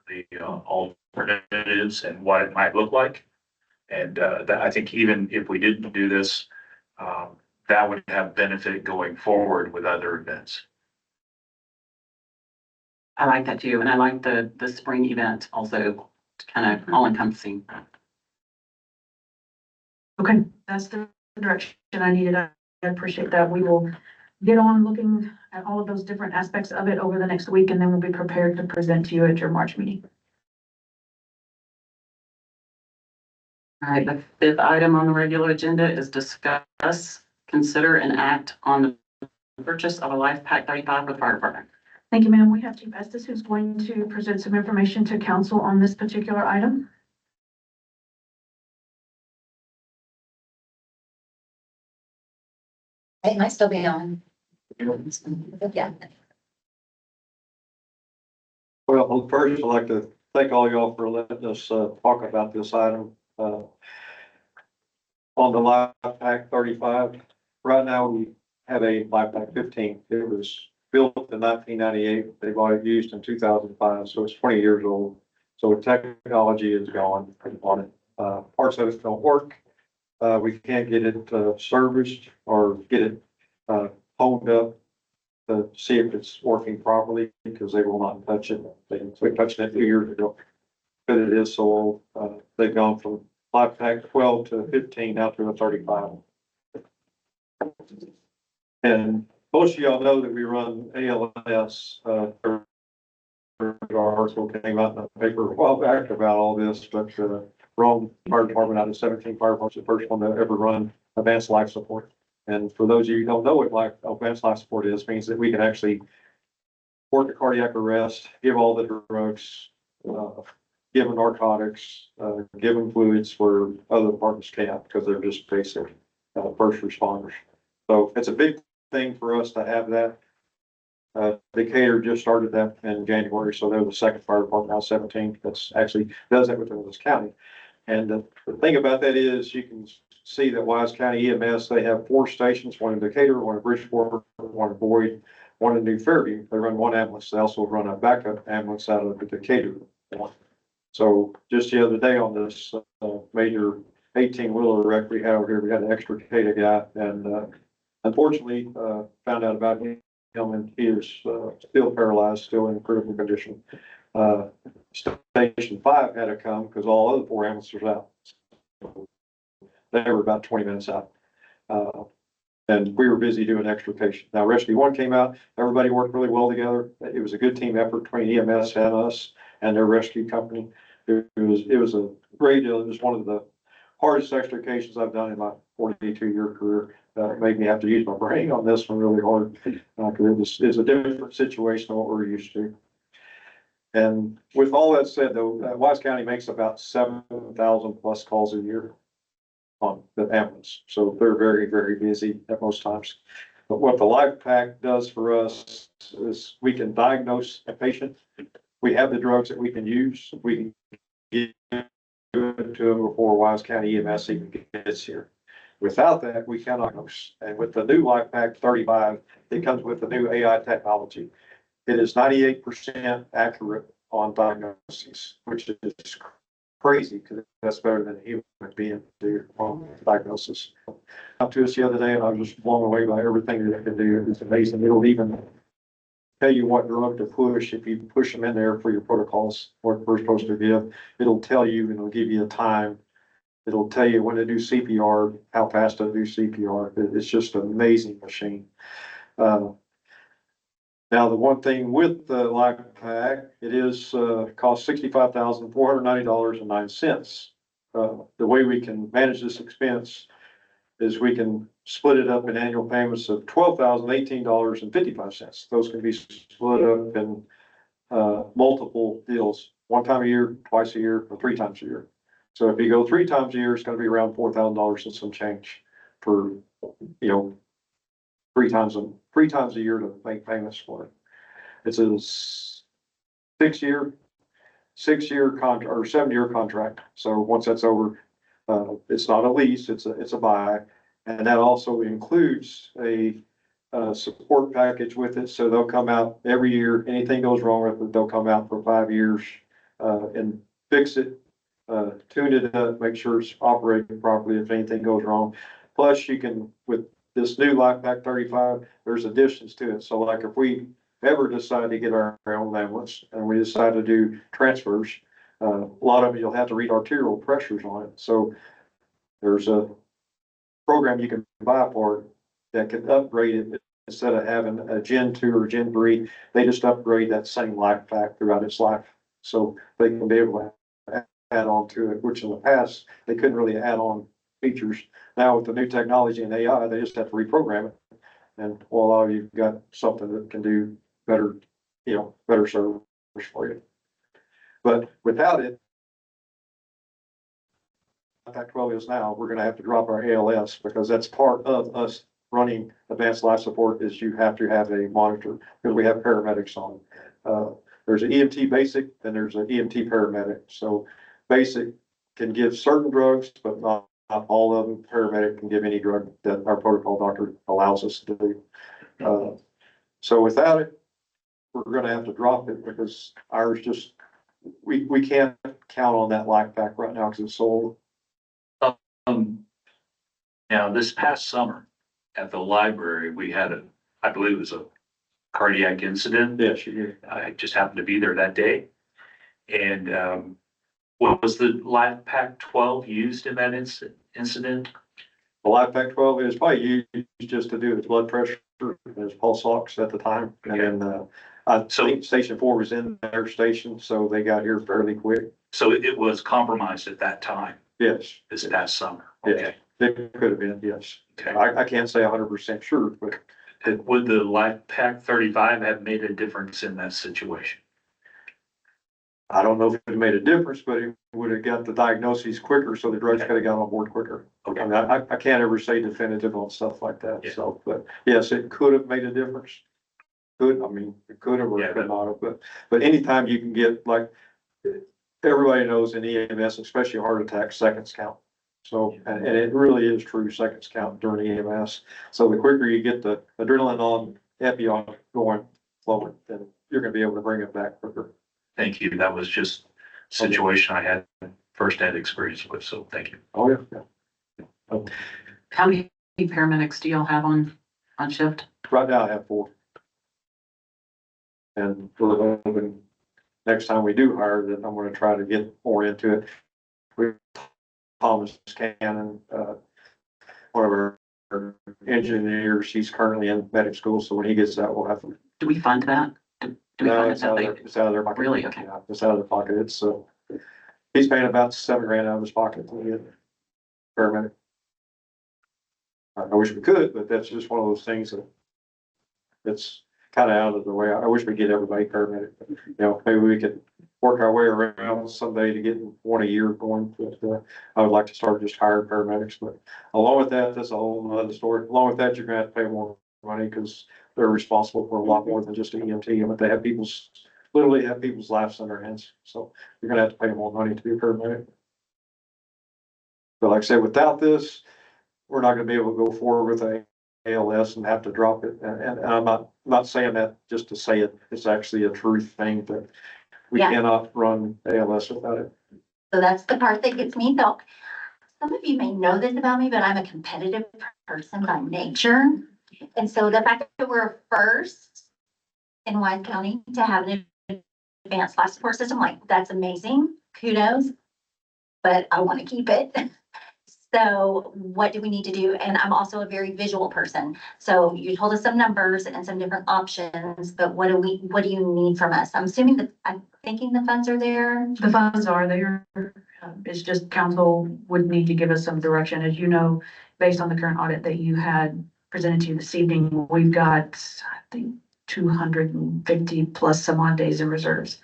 the alternatives and what it might look like. And that I think even if we didn't do this, that would have benefit going forward with other events. I like that too, and I like the spring event also, kind of all encompassing. Okay, that's the direction I needed. I appreciate that. We will get on looking at all of those different aspects of it over the next week, and then we'll be prepared to present to you at your March meeting. All right, the fifth item on the regular agenda is discuss, consider, and act on the purchase of a Life Pack 35 for the fire department. Thank you, ma'am. We have Chief Estes who's going to present some information to council on this particular item. It might still be on. Yeah. Well, first, I'd like to thank all y'all for letting us talk about this item. On the Life Pack 35, right now we have a Life Pack 15. It was built in 1998. They bought it used in 2005, so it's 20 years old. So technology is gone on it. Parts of it don't work. We can't get it serviced or get it honed up to see if it's working properly because they will not touch it. They touched it 2 years ago, but it is so old. They've gone from Life Pack 12 to 15 out to a 35. And most of y'all know that we run ALS. Our article came out in the paper a while back about all this, but Rhome Fire Department out of 17 fire departments, the first one to ever run advanced life support. And for those of you who don't know what advanced life support is, means that we can actually work a cardiac arrest, give all the drugs, give them narcotics, give them fluids where other departments can't because they're just basic first responders. So it's a big thing for us to have that. Decatur just started that in January, so they're the second fire department out of 17 that's actually does that within this county. And the thing about that is you can see that Wise County EMS, they have 4 stations, one in Decatur, one in Bridgeport, one in Boyd, one in New Fairview. They run 1 ambulance. They also run a backup ambulance out of the Decatur one. So just the other day on this major 18-wheeler wreck we had over here, we had an extricate a guy and unfortunately found out about him and he is still paralyzed, still in critical condition. Station 5 had to come because all other 4 ambulances were out. They were about 20 minutes out. And we were busy doing extrication. Now Rescue 1 came out, everybody worked really well together. It was a good team effort between EMS and us and their rescue company. It was a great deal. It was one of the hardest extrications I've done in my 42-year career. It made me have to use my brain on this one really hard because it's a different situation than what we're used to. And with all that said, though, Wise County makes about 7,000 plus calls a year on the ambulance. So they're very, very busy at most times. But what the Life Pack does for us is we can diagnose a patient. We have the drugs that we can use. We can get it to them before Wise County EMS even gets here. Without that, we cannot diagnose. And with the new Life Pack 35, it comes with the new AI technology. It is 98% accurate on diagnoses, which is crazy because that's better than a human being do on diagnosis. Up to us the other day, and I was just blown away by everything that it can do. It's amazing. It'll even tell you what drug to push if you push them in there for your protocols, what we're supposed to give. It'll tell you and it'll give you a time. It'll tell you when to do CPR, how fast to do CPR. It's just an amazing machine. Now, the one thing with the Life Pack, it is cost $65,490.09. The way we can manage this expense is we can split it up in annual payments of $12,018.55. Those can be split up in multiple deals, 1 time a year, twice a year, or 3 times a year. So if you go 3 times a year, it's going to be around $4,000 and some change for, 3 times a year to make payments for it. It's a 6-year contract or 7-year contract. So once that's over, it's not a lease, it's a buy. And that also includes a support package with it. So they'll come out every year. Anything goes wrong with it, they'll come out for 5 years and fix it, tune it up, make sure it's operating properly if anything goes wrong. Plus you can, with this new Life Pack 35, there's additions to it. So like if we ever decide to get our own ambulance and we decide to do transfers, a lot of it, you'll have to read arterial pressures on it. So there's a program you can buy for it that can upgrade it. Instead of having a Gen 2 or Gen 3, they just upgrade that same Life Pack throughout its life. So they can be able to add on to it, which in the past, they couldn't really add on features. Now with the new technology and AI, they just have to reprogram it. And voila, you've got something that can do better, better service for you. But without it, Pac 12 is now, we're gonna have to drop our ALS because that's part of us running advanced life support is you have to have a monitor because we have paramedics on. There's an EMT basic and there's an EMT paramedic. So basic can give certain drugs, but not all of them. Paramedic can give any drug that our protocol doctor allows us to do. So without it, we're gonna have to drop it because ours just, we can't count on that Life Pack right now because it's sold. Now, this past summer at the library, we had I believe it was a cardiac incident. Yes, you do. I just happened to be there that day. And, what was the Life Pack 12 used in that incident? The Life Pack 12 is probably used just to do his blood pressure and his pulse ox at the time. And then, I think Station 4 was in their station, so they got here fairly quick. So it was compromised at that time, Yes, this past summer. Yeah. Okay. it could have been, yes. Okay. I can't say 100% sure, but Would the Life Pack 35 have made a difference in that situation? I don't know if it made a difference, but it would have got the diagnoses quicker, so the drugs could have got on board quicker. Okay. I mean, I can't ever say definitive on stuff like that, Yeah. so, but yes, it could have made a difference. It could have or Yeah, it could not have, but anytime you can get, like, everybody knows in EMS, especially heart attacks, seconds count. So, and it really is true, seconds count during EMS. So the quicker you get the adrenaline on, epi on going, flowing, then you're gonna be able to bring it back quicker. Thank you. That was just a situation I had firsthand experience with, so thank you. Oh, yeah. How many paramedics do y'all have on shift? Right now I have 4. And we're hoping next time we do hire that I'm gonna try to get more into it. We, Thomas Cannon, one of our engineers, he's currently in medic school, so when he gets out, we'll have to. Do we fund that? Do we No, fund it it's that out of they? their, it's out of their pocket. Really? Okay. Yeah, it's out of their pocket. It's, he's paying about $7,000 out of his pocket to get paramedic. I wish we could, but that's just one of those things that it's kind of out of the way. I wish we get everybody paramedic. Maybe we could work our way around someday to get one a year going. But I would like to start just hiring paramedics. But along with that, that's a whole other story. Along with that, you're gonna have to pay more money because they're responsible for a lot more than just an EMT. But they have literally have people's lives in their hands. So you're gonna have to pay more money to be a paramedic. But like I said, without this, we're not gonna be able to go forward with a ALS and have to drop it. And I'm not saying that just to say it. It's actually a truth thing that we Yeah. cannot run ALS without it. So that's the part that gets me. So some of you may know this about me, but I'm a competitive person by nature. And so the fact that we're first in Wise County to have an advanced life support system, like, that's amazing. Kudos. But I want to keep it. So what do we need to do? And I'm also a very visual person. So you told us some numbers and some different options, but what do you need from us? I'm thinking the funds are there. The funds are there. It's just council would need to give us some direction. As you know, based on the current audit that you had presented to you this evening, we've got, I think, 250 plus some odd days in reserves.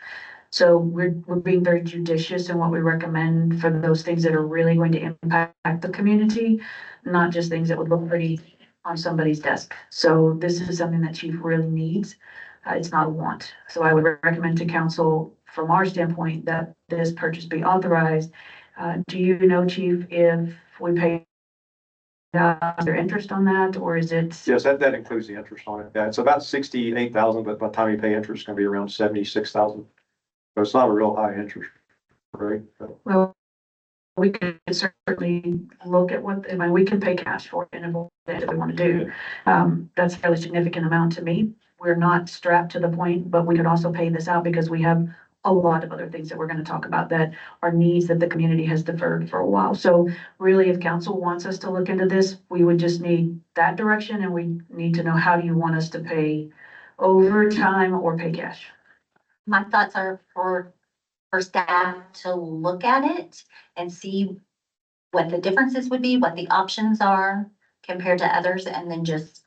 So we're being very judicious in what we recommend for those things that are really going to impact the community, not just things that would look pretty on somebody's desk. So this is something that chief really needs. It's not a want. So I would recommend to council, from our standpoint, that this purchase be authorized. Do you know, chief, if we pay their interest on that, or is it? Yes, that includes the interest on it. Yeah, it's about 68,000, but by the time you pay interest, it's gonna be around 76,000. So it's not a real high interest rate. Well, we can certainly look at what, I mean, we can pay cash for it and if we want to do. That's a fairly significant amount to me. We're not strapped to the point, but we could also pay this out because we have a lot of other things that we're going to talk about that are needs that the community has deferred for a while. So really, if council wants us to look into this, we would just need that direction and we need to know, how do you want us to pay overtime or pay cash? My thoughts are for staff to look at it and see what the differences would be, what the options are compared to others, and then just,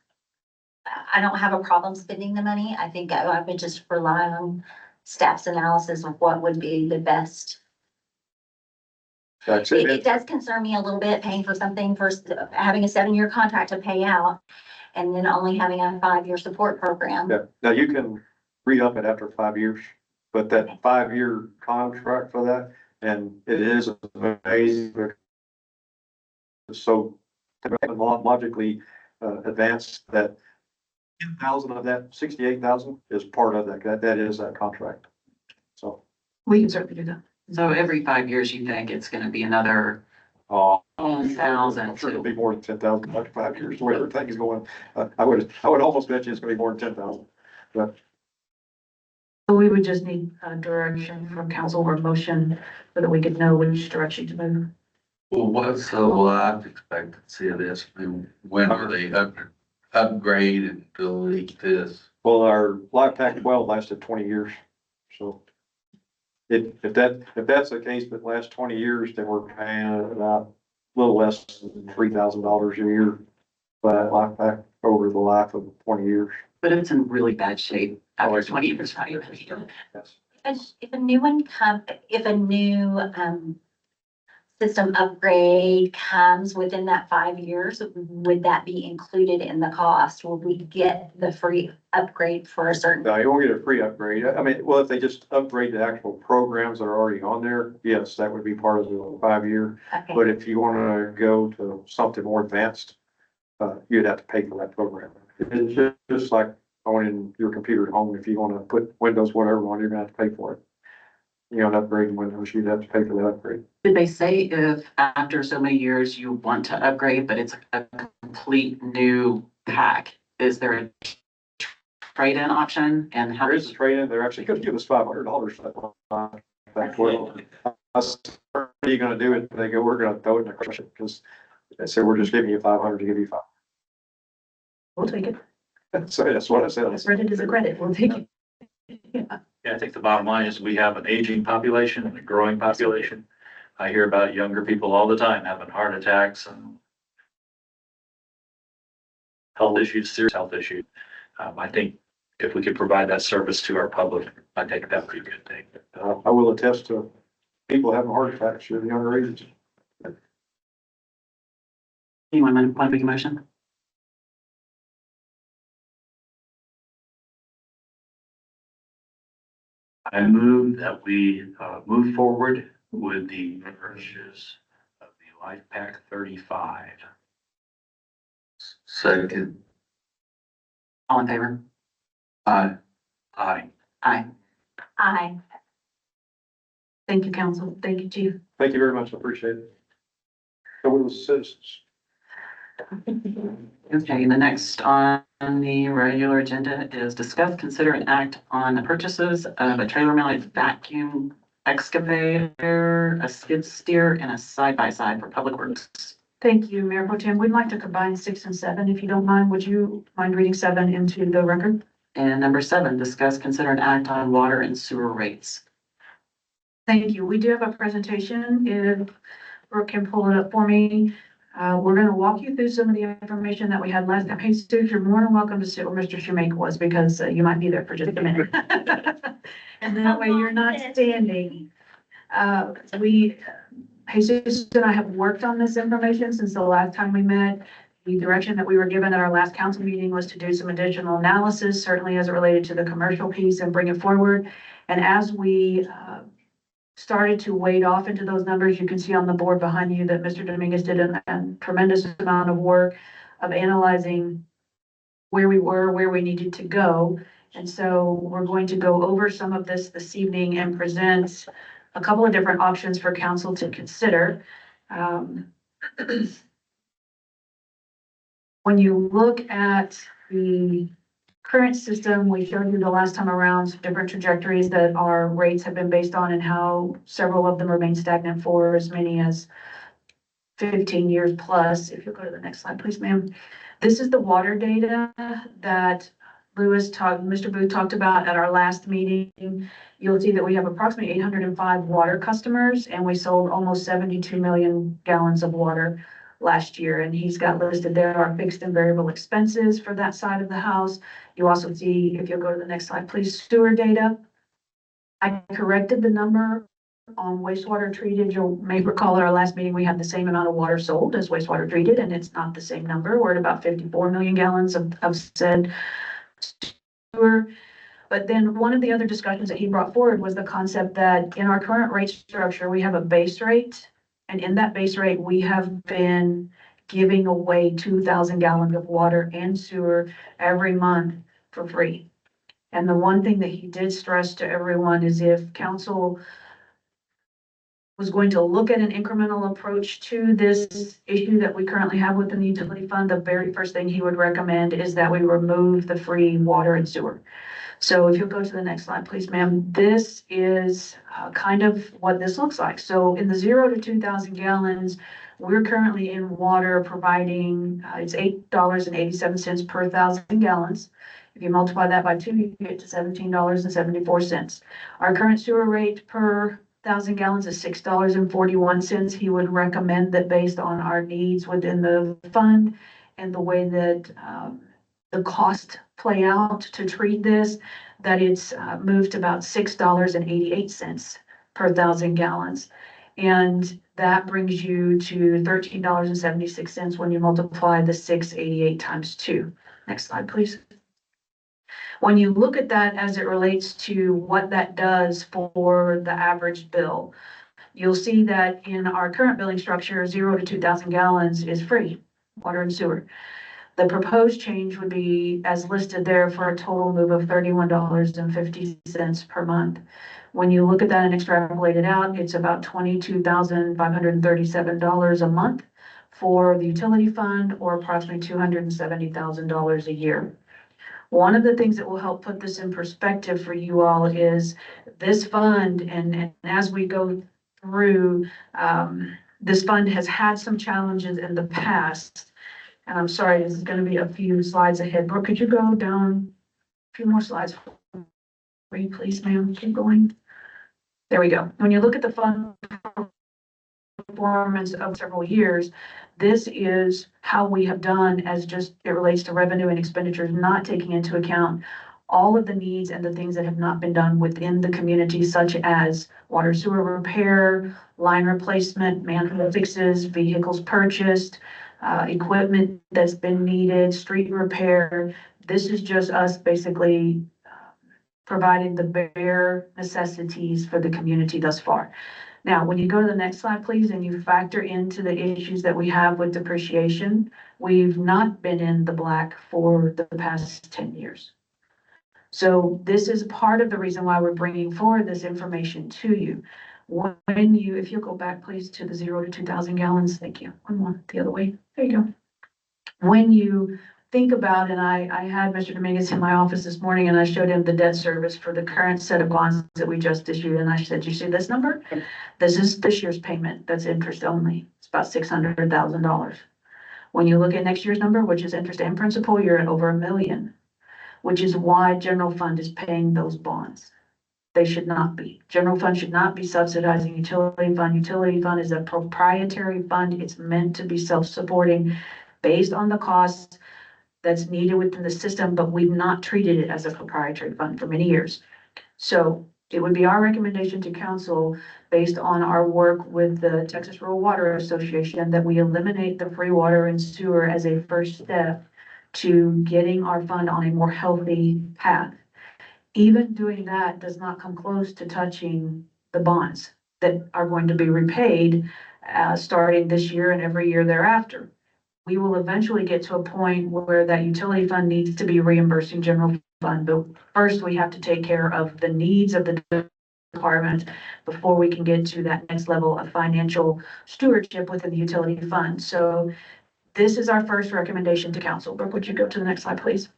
I don't have a problem spending the money. I think I would just rely on staff's analysis of what would be the best. That's It does concern me a little bit, paying for something having a 7-year contract to pay out and then only having a 5-year support program. Yeah, now you can re-up it after 5 years, but that 5-year contract for that, and it is amazing. So logically advanced that 10,000 of that 68,000 is part of that. That is that contract. So. We can certainly do that. So every 5 years, you think it's gonna be another Oh, 10,000 I'm sure it'll to, be more than 10,000 after 5 years, the way everything is going. I would almost bet you it's gonna be more than 10,000. But So we would just need a direction from council or motion so that we could know which direction to move. Well, what's the life expectancy of this? I mean, when will they upgrade and delete this? well, our Life Pack 12 lasted 20 years. So if that's the case, that lasts 20 years, then we're paying about a little less than $3,000 a year for that Life Pack over the life of 20 years. but it's in really bad shape after 20 years, right? Yes. If a new system upgrade comes within that 5 years, would that be included in the cost? Will we get the free upgrade for a certain? No, you won't get a free upgrade. I mean, well, if they just upgrade the actual programs that are already on there, yes, that would be part of the 5-year. Okay. But if you want to go to something more advanced, you'd have to pay for that program. It's just like owning your computer at home. If you want to put Windows, whatever on, you're gonna have to pay for it. You know, upgrading Windows, you'd have to pay for that upgrade. Did they say if after so many years you want to upgrade, but it's a complete new pack, is there a trade-in option and how? There is a trade-in. They're actually gonna give us $500 for that. Well, I said, what are you gonna do? And they go, we're gonna throw it in the trash because they said, we're just giving you 500 to give you 5. We'll take it. So that's what I said. Credit is a credit. We'll take it. Yeah. Yeah, I think the bottom line is we have an aging population and a growing population. I hear about younger people all the time having heart attacks and health issues, serious health issues. I think if we could provide that service to our public, I think that would be a good thing. I will attest to people having heart attacks at younger ages. Anyone want to make a motion? I move that we move forward with the purchase of the Life Pack 35. Second, All in favor? aye. Aye. Aye. Aye. Thank you, council. Thank you, chief. Thank you very much. I appreciate it. So we the citizens. Okay, the next on the regular agenda is discuss, consider, and act on the purchases of a trailer mounted vacuum excavator, a skid steer, and a side-by-side for public works. Thank you, Mayor Pro Tem. We'd like to combine 6 and 7, if you don't mind. Would you mind reading 7 into the record? And number 7, discuss, consider, and act on water and sewer rates. Thank you. We do have a presentation. If Brooke can pull it up for me. We're going to walk you through some of the information that we had last time. Hey, Stu, you're more than welcome to sit where Mr. Shoemake was because you might be there for just a minute. And that way you're not standing. Jesus and I have worked on this information since the last time we met. The direction that we were given at our last council meeting was to do some additional analysis, certainly as it related to the commercial piece and bring it forward. And as we started to wade off into those numbers, you can see on the board behind you that Mr. Dominguez did a tremendous amount of work of analyzing where we were, where we needed to go. And so we're going to go over some of this evening and present a couple of different options for council to consider. Um, When you look at the current system, we showed you the last time around some different trajectories that our rates have been based on and how several of them remain stagnant for as many as 15 years plus. If you'll go to the next slide, please, ma'am. This is the water data that Mr. Booth talked about at our last meeting. You'll see that we have approximately 805 water customers, and we sold almost 72 million gallons of water last year. And he's got listed there our fixed and variable expenses for that side of the house. You also see, if you'll go to the next slide, please, sewer data. I corrected the number on wastewater treated. You may recall at our last meeting, we had the same amount of water sold as wastewater treated, and it's not the same number. We're at about 54 million gallons of said sewer. But then one of the other discussions that he brought forward was the concept that in our current rate structure, we have a base rate. And in that base rate, we have been giving away 2,000 gallons of water and sewer every month for free. And the one thing that he did stress to everyone is if council was going to look at an incremental approach to this issue that we currently have within the utility fund, the very first thing he would recommend is that we remove the free water and sewer. So if you'll go to the next slide, please, ma'am, this is kind of what this looks like. So in the 0 to 2,000 gallons, we're currently in water providing, it's $8.87 per 1,000 gallons. If you multiply that by 2, you get to $17.74. Our current sewer rate per 1,000 gallons is $6.41. He would recommend that based on our needs within the fund and the way that the cost play out to treat this, that it's moved to about $6.88 per 1,000 gallons. And that brings you to $13.76 when you multiply the 688 times 2. Next slide, please. When you look at that as it relates to what that does for the average bill, you'll see that in our current billing structure, 0 to 2,000 gallons is free, water and sewer. The proposed change would be as listed there for a total move of $31.50 per month. When you look at that and extrapolate it out, it's about $22,537 a month for the utility fund, or approximately $270,000 a year. One of the things that will help put this in perspective for you all is this fund, and as we go through, this fund has had some challenges in the past. And I'm sorry, this is going to be a few slides ahead. Brooke, could you go down a few more slides for you, please, ma'am? Keep going. There we go. When you look at the fund performance of several years, this is how we have done as just it relates to revenue and expenditures, not taking into account all of the needs and the things that have not been done within the community, such as water sewer repair, line replacement, manhole fixes, vehicles purchased, equipment that's been needed, street repair. This is just us basically providing the bare necessities for the community thus far. Now, when you go to the next slide, please, and you factor into the issues that we have with depreciation, we've not been in the black for the past 10 years. So this is part of the reason why we're bringing forward this information to you. When you, if you'll go back, please, to the 0 to 2,000 gallons. Thank you. One more, the other way. There you go. When you think about, and I had Mr. Dominguez in my office this morning, and I showed him the debt service for the current set of bonds that we just issued. And I said, you see this number? This is this year's payment. That's interest only. It's about $600,000. When you look at next year's number, which is interest and principal, you're at over $1 million, which is why general fund is paying those bonds. They should not be. General fund should not be subsidizing utility fund. Utility fund is a proprietary fund. It's meant to be self-supporting based on the costs that's needed within the system, but we've not treated it as a proprietary fund for many years. So it would be our recommendation to council, based on our work with the Texas Rural Water Association, that we eliminate the free water and sewer as a first step to getting our fund on a more healthy path. Even doing that does not come close to touching the bonds that are going to be repaid starting this year and every year thereafter. We will eventually get to a point where that utility fund needs to be reimbursing general fund, but first we have to take care of the needs of the department before we can get to that next level of financial stewardship within the utility fund. So this is our first recommendation to council. Brooke, would you go to the next slide, please?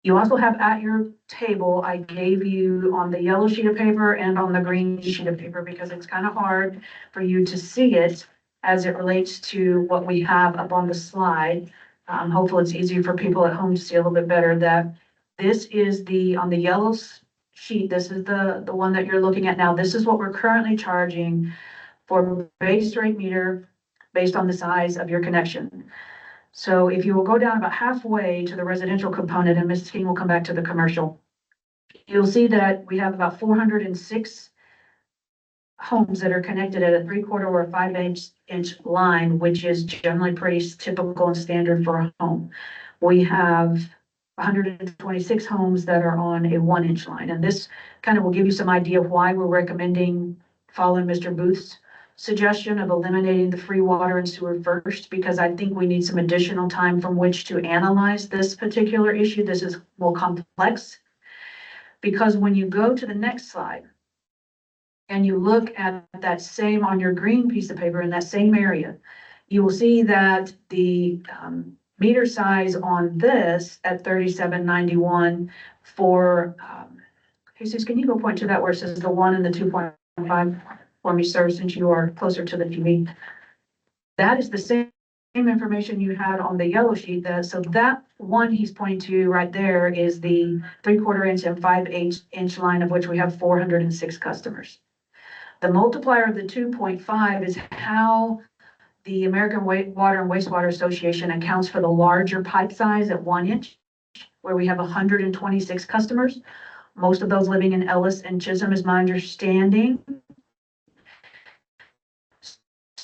You also have at your table, I gave you on the yellow sheet of paper and on the green sheet of paper, because it's kind of hard for you to see it as it relates to what we have up on the slide. Hopefully it's easier for people at home to see a little bit better that this is on the yellow sheet, this is the one that you're looking at now. This is what we're currently charging for base rate meter based on the size of your connection. So if you will go down about halfway to the residential component, and Ms. King will come back to the commercial, you'll see that we have about 406 homes that are connected at a 3/4 or a 5-inch line, which is generally pretty typical and standard for a home. We have 126 homes that are on a 1-inch line, and this kind of will give you some idea of why we're recommending following Mr. Booth's suggestion of eliminating the free water and sewer first, because I think we need some additional time from which to analyze this particular issue. This is more complex, because when you go to the next slide and you look at that same on your green piece of paper in that same area, you will see that the meter size on this at 3791 for, Jesus, can you go point to that where it says the 1 and the 2.5? For me, sir, since you are closer to the TV. That is the same information you had on the yellow sheet. So that one he's pointing to right there is the 3/4 inch and 5/8 line, of which we have 406 customers. The multiplier of the 2.5 is how the American Water and Wastewater Association accounts for the larger pipe size at 1 inch, where we have 126 customers. Most of those living in Ellis and Chisholm is my understanding.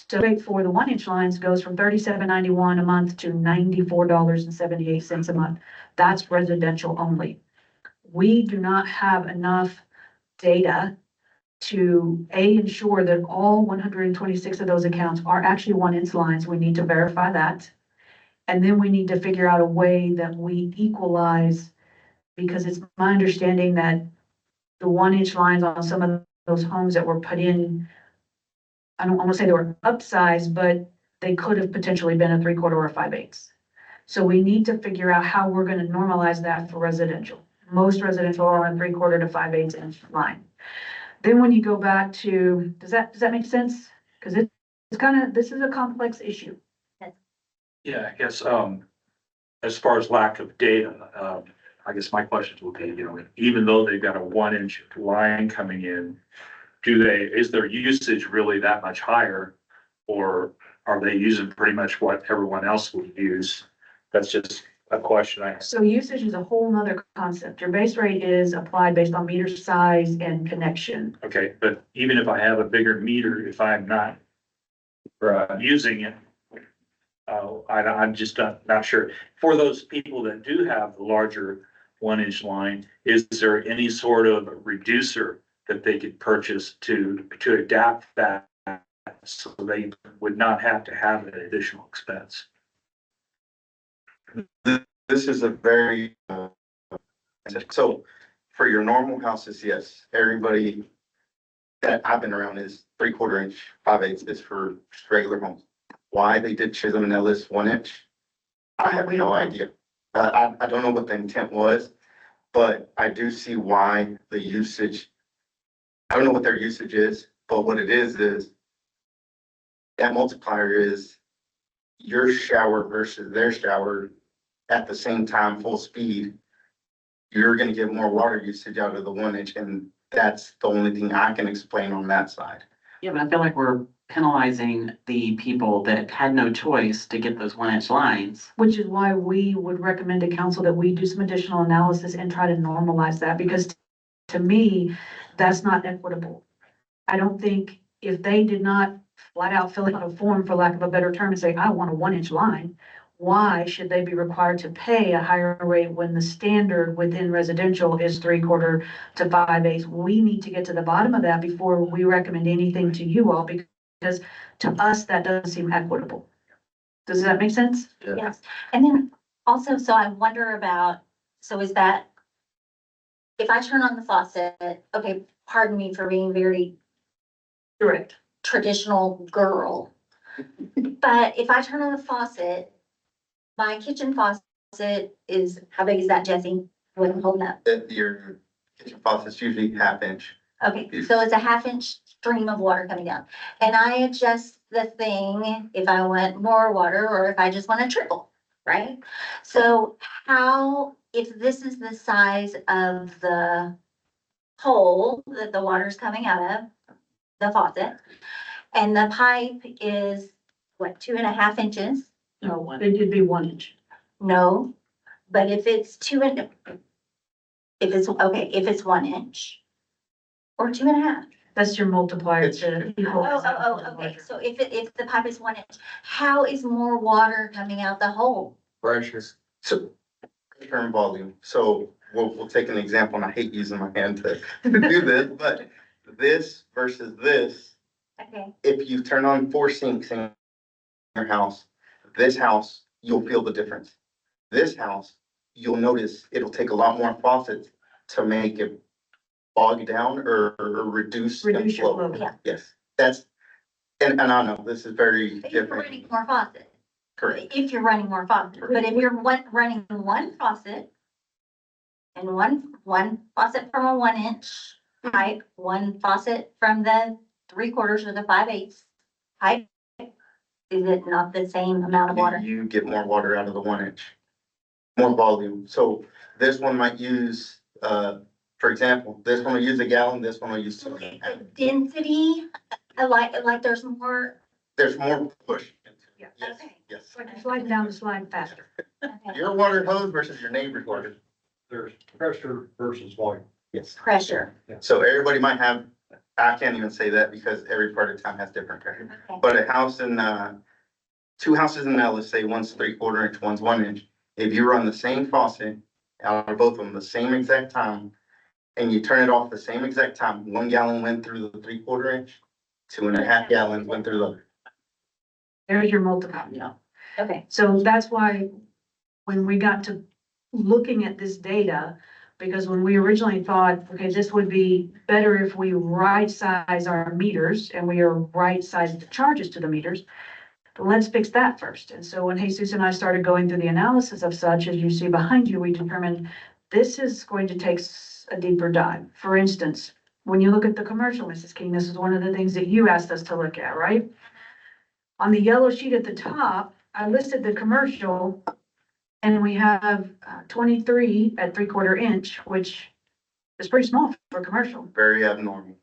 So rate for the 1-inch lines goes from $37.91 a month to $94.78 a month. That's residential only. We do not have enough data to ensure that all 126 of those accounts are actually 1-inch lines. We need to verify that. And then we need to figure out a way that we equalize, because it's my understanding that the 1-inch lines on some of those homes that were put in, I don't want to say they were upsized, but they could have potentially been a 3/4 or a 5/8. So we need to figure out how we're going to normalize that for residential. Most residential are on a 3/4 to 5/8 inch line. Then when you go back to, does that make sense? Because it's kind of, this is a complex issue. Yeah, I guess, as far as lack of data, I guess my questions would be, even though they've got a 1-inch line coming in, is their usage really that much higher? Or are they using pretty much what everyone else would use? That's just a question I have. So usage is a whole nother concept. Your base rate is applied based on meter size and connection. Okay, but even if I have a bigger meter, if I'm not using it, I'm just not sure. For those people that do have the larger 1-inch line, is there any sort of reducer that they could purchase to adapt that so they would not have to have an additional expense? This is a very, so for your normal houses, yes, everybody that I've been around is 3/4 inch, 5/8 is for regular homes. Why they did Chisholm and Ellis 1-inch, I have no idea. I don't know what the intent was, but I do see why the usage, I don't know what their usage is, but what it is that multiplier is your shower versus their shower at the same time, full speed. You're gonna get more water usage out of the 1-inch, and that's the only thing I can explain on that side. Yeah, but I feel like we're penalizing the people that had no choice to get those 1-inch lines. Which is why we would recommend to council that we do some additional analysis and try to normalize that, because to me, that's not equitable. I don't think if they did not flat out fill out a form, for lack of a better term, and say, I want a 1-inch line, why should they be required to pay a higher rate when the standard within residential is 3/4 to 5/8? We need to get to the bottom of that before we recommend anything to you all, because to us, that doesn't seem equitable. Does that make sense? Yes, and then also, so I wonder about, so is that if I turn on the faucet, okay, pardon me for being very Correct. traditional girl. But if I turn on the faucet, my kitchen faucet is, how big is that, Jesse? What I'm holding up. Your kitchen faucet's usually half inch. Okay, so it's a 1/2 inch stream of water coming down. And I adjust the thing if I want more water or if I just want a trickle, right? So how, if this is the size of the hole that the water's coming out of, the faucet, and the pipe is, what, 2.5 inches? No, it'd be 1 inch. No, but if it's if it's 1 inch or 2.5. That's your multiplier to equal. Okay, so if the pipe is 1 inch, how is more water coming out the hole? Precious. So, term volume, so we'll take an example, and I hate using my hand to do this, but this versus this, Okay, if you turn on 4 sinks in your house, this house, you'll feel the difference. This house, you'll notice it'll take a lot more faucets to make it bog down or reduce and Reduce your flow. flow. yeah, Yes, that's, and I know this is very if you're different, running more faucet, correct. if you're running more faucet, but if you're running one faucet and one faucet from a 1 inch pipe, one faucet from the 3/4 or the 5/8 pipe, is it not the same amount of water? You get more water out of the 1 inch, more volume. So this one might use, for example, this one will use a gallon, this one will use 2.5. Density, like there's more, There's more push. Yeah. Yes, Okay. yes. Like you slide down the slide faster. okay, Your water hose versus your neighbor's water. There's pressure versus volume. Yes. pressure, So everybody might have, I can't even say that because every part of town has different pressure. okay, But a house in, 2 houses in Ellis, say one's 3/4 inch, one's 1 inch. If you run the same faucet out of both of them the same exact time, and you turn it off the same exact time, 1 gallon went through the 3/4 inch, 2.5 gallons went through the other. There's your multiplier. okay. So that's why when we got to looking at this data, because when we originally thought, okay, this would be better if we right size our meters and we are right size the charges to the meters. But let's fix that first. And so when Jesus and I started going through the analysis of such, as you see behind you, we determined this is going to take a deeper dive. For instance, when you look at the commercial, Mrs. King, this is one of the things that you asked us to look at, right? On the yellow sheet at the top, I listed the commercial, and we have 23 at 3/4 inch, which is pretty small for commercial. Very abnormal.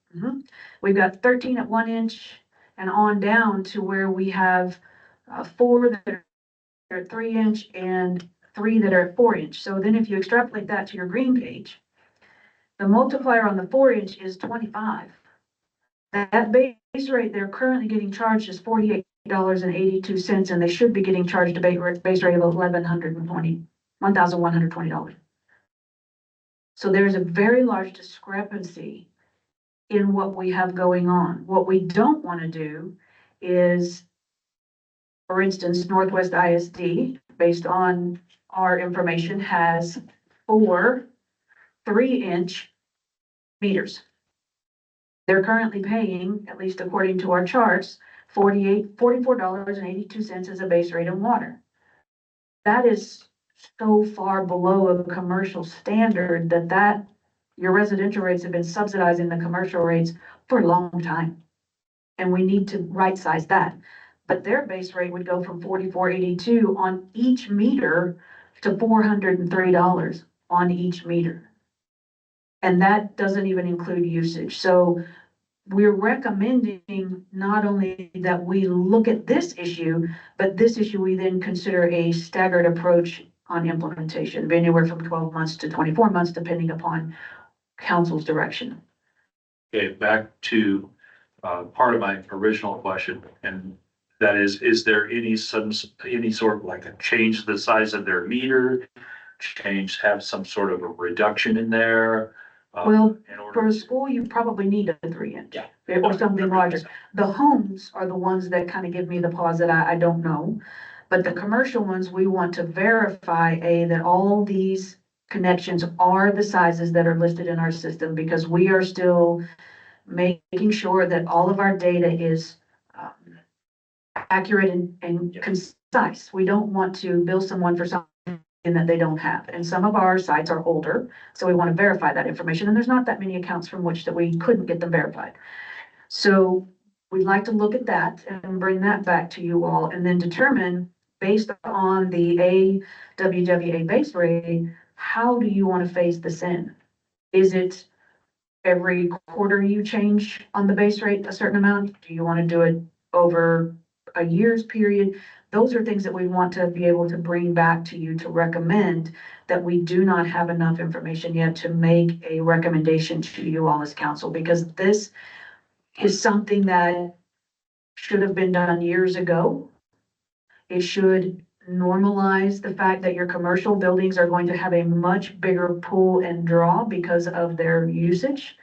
We've got 13 at 1 inch and on down to where we have 4 that are at 3 inch and 3 that are at 4 inch. So then if you extrapolate that to your green page, the multiplier on the 4 inch is 25. That base rate they're currently getting charged is $48.82, and they should be getting charged a base rate of $1,120. So there's a very large discrepancy in what we have going on. What we don't want to do is, for instance, Northwest ISD, based on our information, has 4 3-inch meters. They're currently paying, at least according to our charts, $44.82 as a base rate of water. That is so far below a commercial standard that your residential rates have been subsidizing the commercial rates for a long time. And we need to right size that. But their base rate would go from $44.82 on each meter to $403 on each meter. And that doesn't even include usage. So we're recommending not only that we look at this issue, but this issue we then consider a staggered approach on implementation, anywhere from 12 months to 24 months, depending upon council's direction. Okay, back to part of my original question, and that is there any sort of like a change the size of their meter? Have some sort of a reduction in there? Well, in order for a to- school, you probably need a 3-inch. Yeah. Or something larger. The homes are the ones that kind of give me the pause that I don't know. But the commercial ones, we want to verify, that all these connections are the sizes that are listed in our system, because we are still making sure that all of our data is accurate and concise. We don't want to bill someone for something that they don't have. And some of our sites are older, so we want to verify that information. And there's not that many accounts from which that we couldn't get them verified. So we'd like to look at that and bring that back to you all, and then determine, based on the AWWA base rate, how do you want to phase this in? Is it every quarter you change on the base rate a certain amount? Do you want to do it over a year's period? Those are things that we want to be able to bring back to you to recommend, that we do not have enough information yet to make a recommendation to you all as council, because this is something that should have been done years ago. It should normalize the fact that your commercial buildings are going to have a much bigger pull and draw because of their usage.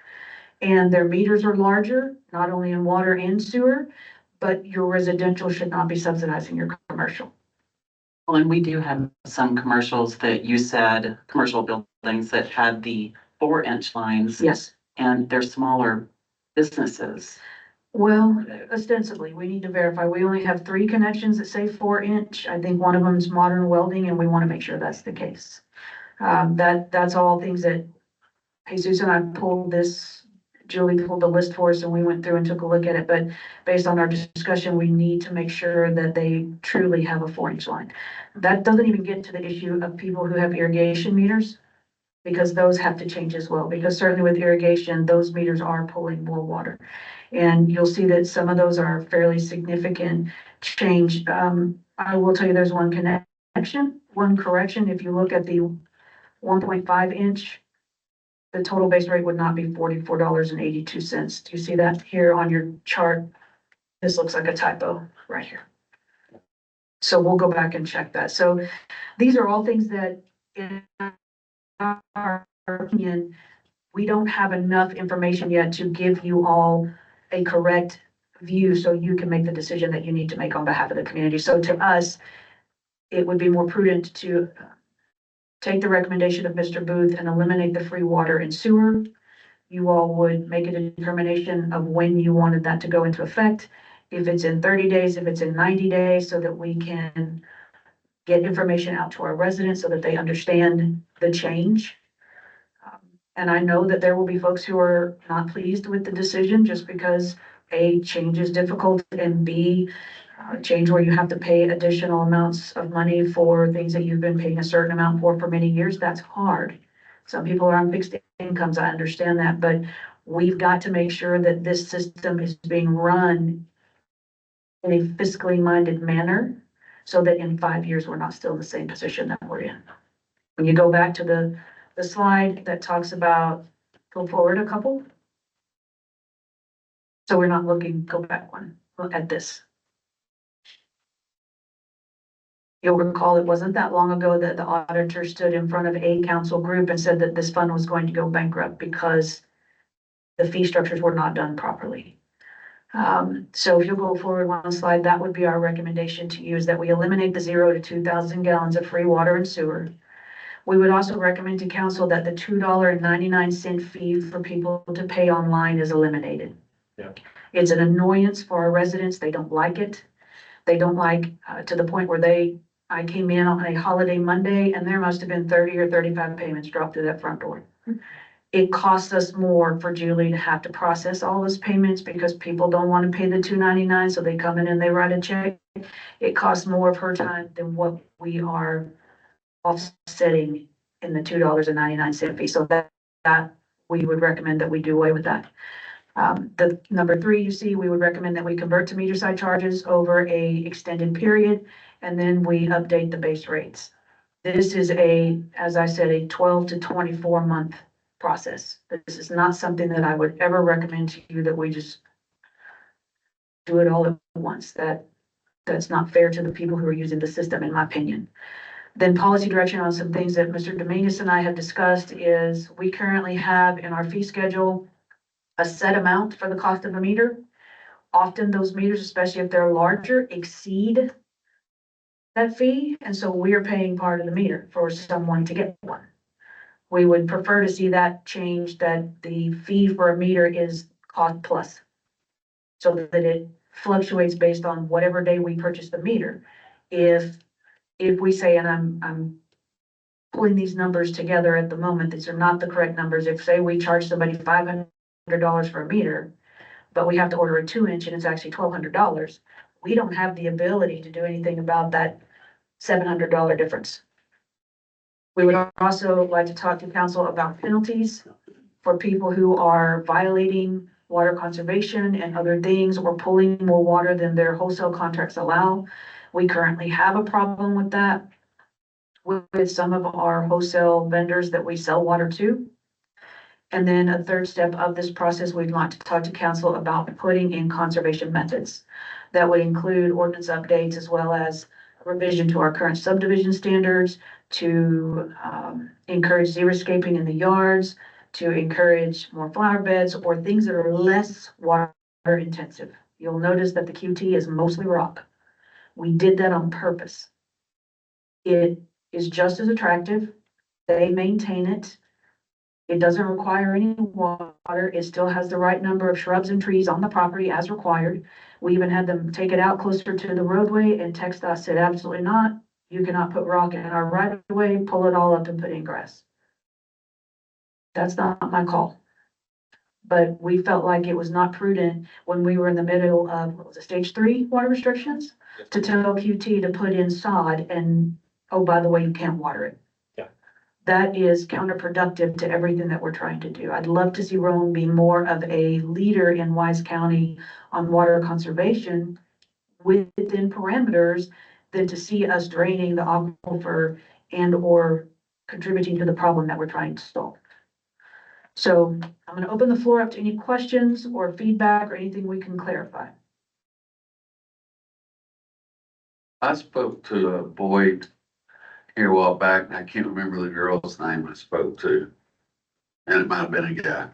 And their meters are larger, not only in water and sewer, but your residential should not be subsidizing your commercial. Well, and we do have some commercials that you said, commercial buildings that had the 4-inch lines, Yes. and they're smaller businesses. Well, ostensibly, we need to verify. We only have 3 connections that say 4-inch. I think one of them is modern welding, and we want to make sure that's the case. That's all things that Jesus and I pulled this, Julie pulled the list for us, and we went through and took a look at it. But based on our discussion, we need to make sure that they truly have a 4-inch line. That doesn't even get to the issue of people who have irrigation meters, because those have to change as well. Because certainly with irrigation, those meters are pulling more water. And you'll see that some of those are fairly significant change. I will tell you, there's one correction. If you look at the 1.5-inch, the total base rate would not be $44.82. Do you see that here on your chart? This looks like a typo right here. So we'll go back and check that. So these are all things that, in our opinion, we don't have enough information yet to give you all a correct view, so you can make the decision that you need to make on behalf of the community. So to us, it would be more prudent to take the recommendation of Mr. Booth and eliminate the free water and sewer. You all would make a determination of when you wanted that to go into effect. If it's in 30 days, if it's in 90 days, so that we can get information out to our residents so that they understand the change. And I know that there will be folks who are not pleased with the decision, just because A, change is difficult, and B, change where you have to pay additional amounts of money for things that you've been paying a certain amount for many years. That's hard. Some people are on fixed incomes, I understand that, but we've got to make sure that this system is being run in a fiscally minded manner, so that in 5 years, we're not still in the same position that we're in. When you go back to the slide that talks about, go forward a couple. So we're not looking, go back one, look at this. You'll recall, it wasn't that long ago that the auditor stood in front of a council group and said that this fund was going to go bankrupt because the fee structures were not done properly. So if you'll go forward one slide, that would be our recommendation to you, is that we eliminate the 0 to 2,000 gallons of free water and sewer. We would also recommend to council that the $2.99 fee for people to pay online is eliminated. Yeah. It's an annoyance for our residents. They don't like it. They don't like, to the point where I came in on a holiday Monday, and there must have been 30 or 35 payments dropped through that front door. It costs us more for Julie to have to process all those payments, because people don't want to pay the $2.99, so they come in and they write a check. It costs more of her time than what we are offsetting in the $2.99 fee. So that we would recommend that we do away with that. The number 3, you see, we would recommend that we convert to meter side charges over a extended period, and then we update the base rates. This is as I said, a 12 to 24 month process. This is not something that I would ever recommend to you, that we just do it all at once. That's not fair to the people who are using the system, in my opinion. Then policy direction on some things that Mr. Dominguez and I have discussed is, we currently have in our fee schedule a set amount for the cost of a meter. Often those meters, especially if they're larger, exceed that fee. And so we are paying part of the meter for someone to get one. We would prefer to see that change, that the fee for a meter is cost plus. So that it fluctuates based on whatever day we purchase the meter. If we say, and I'm pulling these numbers together at the moment, these are not the correct numbers. If say we charge somebody $500 for a meter, but we have to order a 2-inch and it's actually $1,200, we don't have the ability to do anything about that $700 difference. We would also like to talk to council about penalties for people who are violating water conservation and other things, or pulling more water than their wholesale contracts allow. We currently have a problem with that with some of our wholesale vendors that we sell water to. And then a third step of this process, we'd like to talk to council about putting in conservation methods. That would include ordinance updates as well as revision to our current subdivision standards, to encourage xeriscaping in the yards, to encourage more flower beds or things that are less water intensive. You'll notice that the QT is mostly rock. We did that on purpose. It is just as attractive. They maintain it. It doesn't require any water. It still has the right number of shrubs and trees on the property as required. We even had them take it out closer to the roadway, and TxDOT said, absolutely not. You cannot put rock in our right of way, pull it all up and put in grass. That's not my call. But we felt like it was not prudent when we were in the middle of, what was it, stage 3 water restrictions, to tell QT to put in sod and, oh, by the way, you can't water it. Yeah. That is counterproductive to everything that we're trying to do. I'd love to see Rome be more of a leader in Wise County on water conservation within parameters than to see us draining the aquifer and or contributing to the problem that we're trying to solve. So I'm gonna open the floor up to any questions or feedback or anything we can clarify. I spoke to a boy here a while back, and I can't remember the girl's name I spoke to. And it might have been a guy.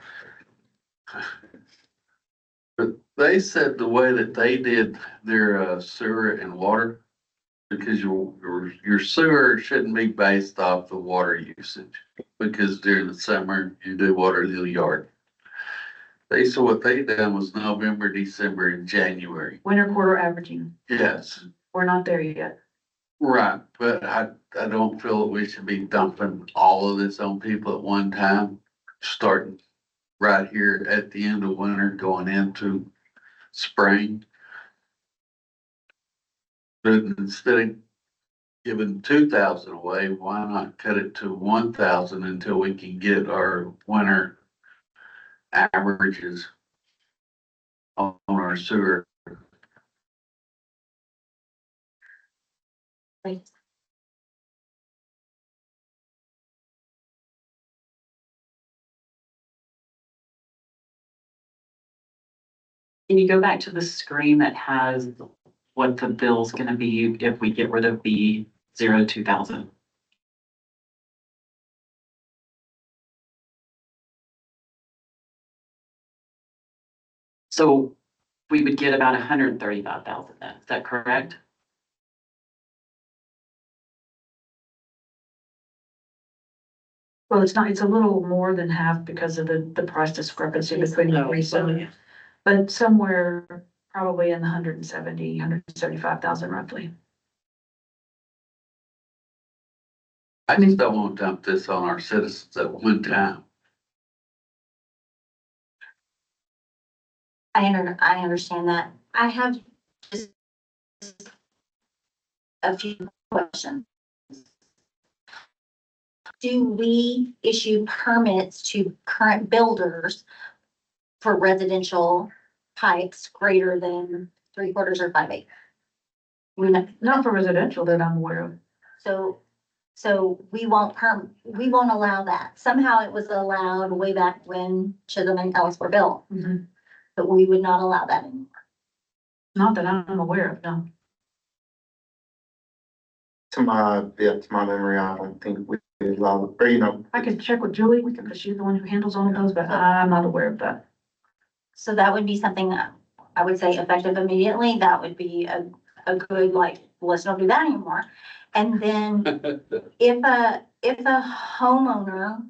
But they said the way that they did their sewer and water, because your sewer shouldn't be based off the water usage, because during the summer you do water the yard. They said what they done was November, December, and January. Winter quarter averaging, Yes, we're not there yet. right, but I don't feel that we should be dumping all of this on people at one time, starting right here at the end of winter, going into spring. But instead of giving 2,000 away, why not cut it to 1,000 until we can get our winter averages on our sewer? Can you go back to the screen that has what the bill's gonna be if we get rid of the 0-2,000? So we would get about 135,000 then, is that correct? Well, it's not, it's a little more than half because of the price discrepancy between the three, so, but somewhere probably in the 175,000 roughly. I just don't want to dump this on our citizens at one time. I understand that. I have just a few questions. Do we issue permits to current builders for residential pipes greater than 3/4 or 5/8? Not for residential that I'm aware of. So we won't allow that. Somehow it was allowed way back when Chisholm and Ellis were built, Mhm. but we would not allow that anymore. Not that I'm aware of, no. To my memory, I don't think we allow, or, you know. I can check with Julie, because she's the one who handles all of those, but I'm not aware of that. So that would be something that I would say effective immediately. That would be a good, like, let's not do that anymore. And then if a homeowner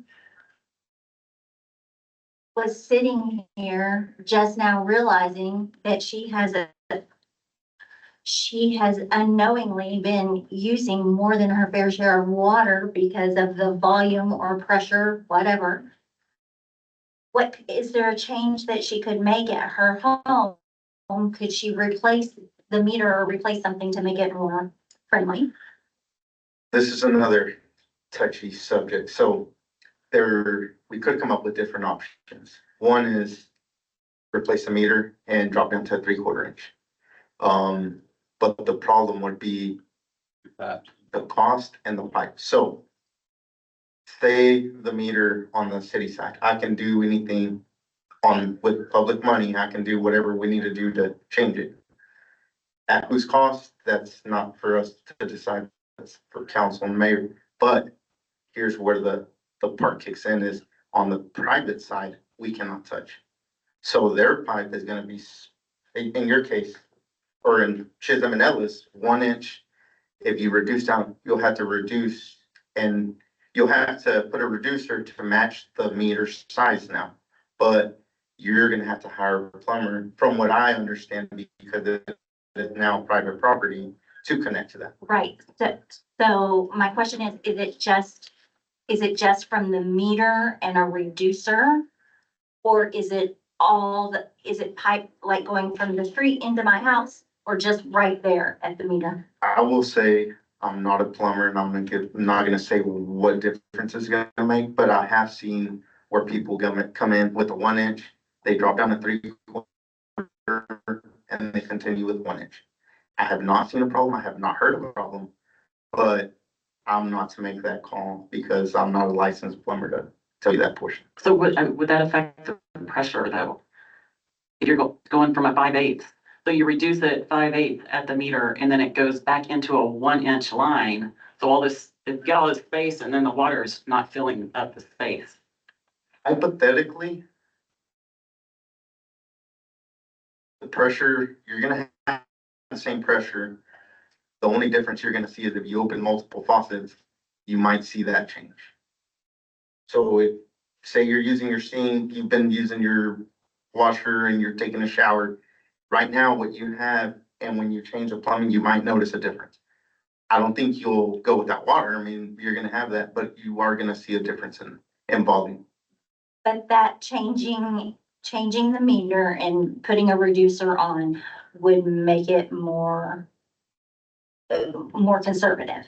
was sitting here just now realizing that she has unknowingly been using more than her fair share of water because of the volume or pressure, whatever. What, is there a change that she could make at her home? Could she replace the meter or replace something to make it more friendly? This is another touchy subject. So we could come up with different options. One is replace the meter and drop down to a 3/4 inch. But the problem would be That, the cost and the pipe. So say the meter on the city side, I can do anything with public money, I can do whatever we need to do to change it. At whose cost, that's not for us to decide, that's for council and mayor. But here's where the part kicks in is on the private side, we cannot touch. So their pipe is gonna be, in your case, or in Chisholm and Ellis, 1 inch. If you reduce down, you'll have to reduce and you'll have to put a reducer to match the meter size now. But you're gonna have to hire a plumber, from what I understand, because it is now private property to connect to that. Right, so my question is it just from the meter and a reducer? Or is it is it pipe like going from the street into my house or just right there at the meter? I will say, I'm not a plumber and I'm not gonna say what difference it's gonna make, but I have seen where people come in with a 1 inch, they drop down to 3/4 and they continue with 1 inch. I have not seen a problem. I have not heard of a problem, but I'm not to make that call because I'm not a licensed plumber to tell you that portion. So would that affect the pressure though? If you're going from a 5/8, so you reduce it 5/8 at the meter and then it goes back into a 1 inch line. So it get all this space and then the water is not filling up the space. Hypothetically, the pressure, you're gonna have the same pressure. The only difference you're gonna see is if you open multiple faucets, you might see that change. So say you're using your sink, you've been using your washer and you're taking a shower. Right now, what you have, and when you change the plumbing, you might notice a difference. I don't think you'll go without water. I mean, you're gonna have that, but you are gonna see a difference in volume. But that changing the meter and putting a reducer on would make it more conservative.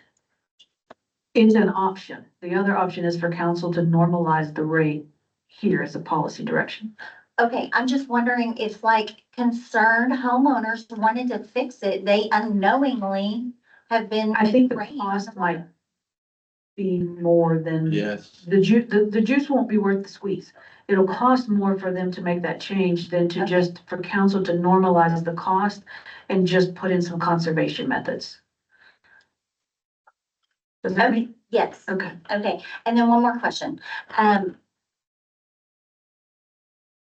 It's an option. The other option is for council to normalize the rate here as a policy direction. Okay, I'm just wondering if like concerned homeowners wanted to fix it, they unknowingly have been. I think the drained. cost might be more than. yes, The juice won't be worth the squeeze. It'll cost more for them to make that change than to just, for council to normalize the cost and just put in some conservation methods. Does that mean? Yes, Okay. okay, and then one more question.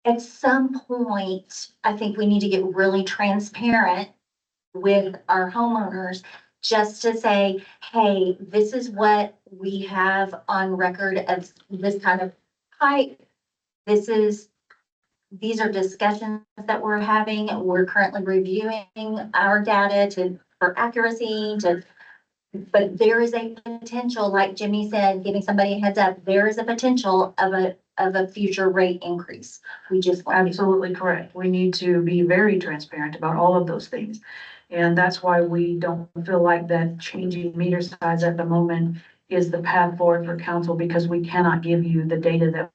At some point, I think we need to get really transparent with our homeowners, just to say, hey, this is what we have on record of this kind of pipe. These are discussions that we're having. We're currently reviewing our data for accuracy, but there is a potential, like Jimmy said, giving somebody a heads up, there is a potential of a future rate increase. We just want to. Absolutely correct. We need to be very transparent about all of those things. And that's why we don't feel like that changing meter size at the moment is the path forward for council, because we cannot give you the data that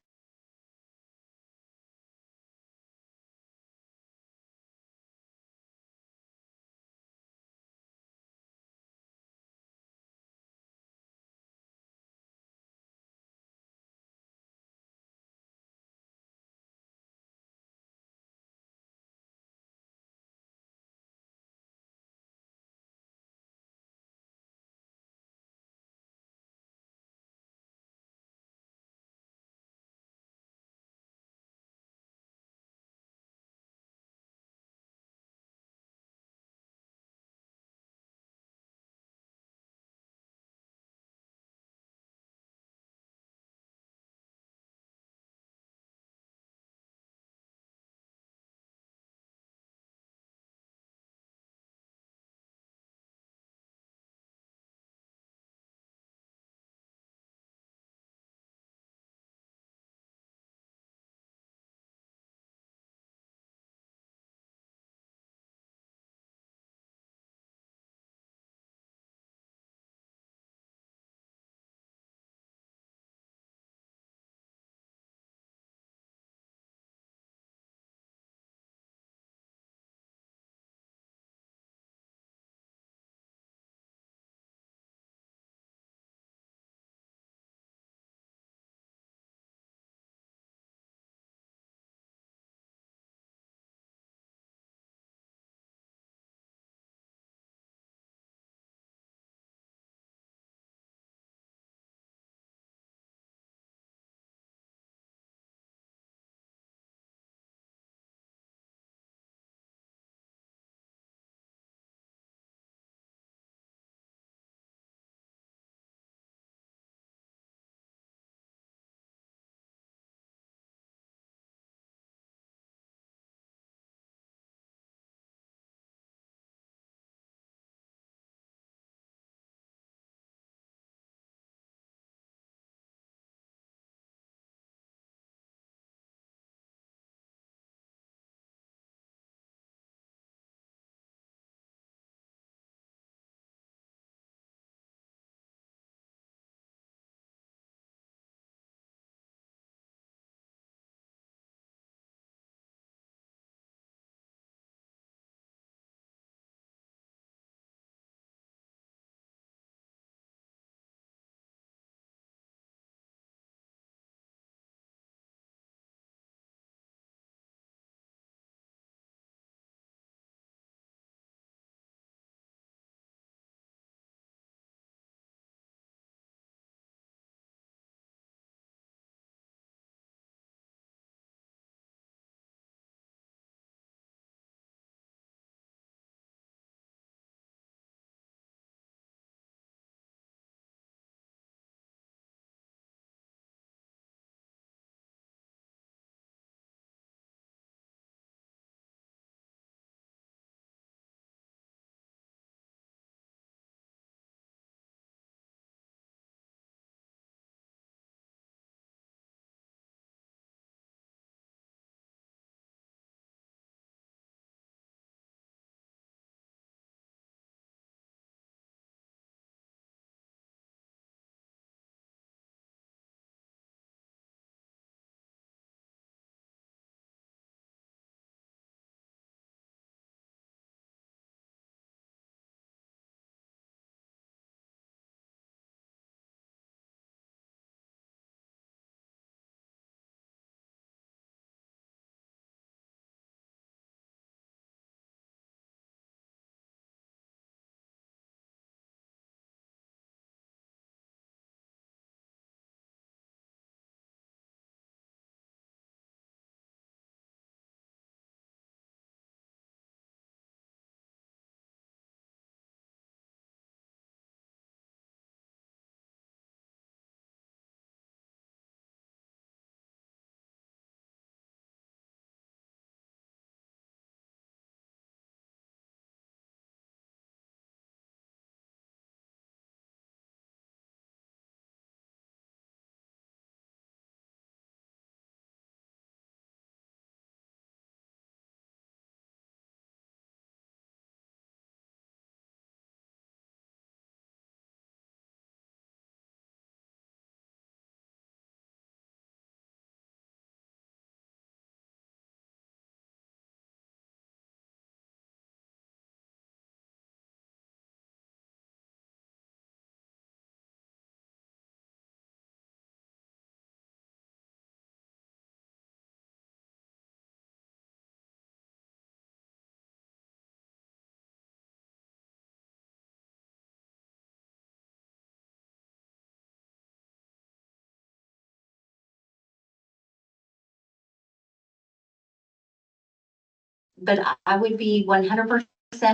but I would be 100%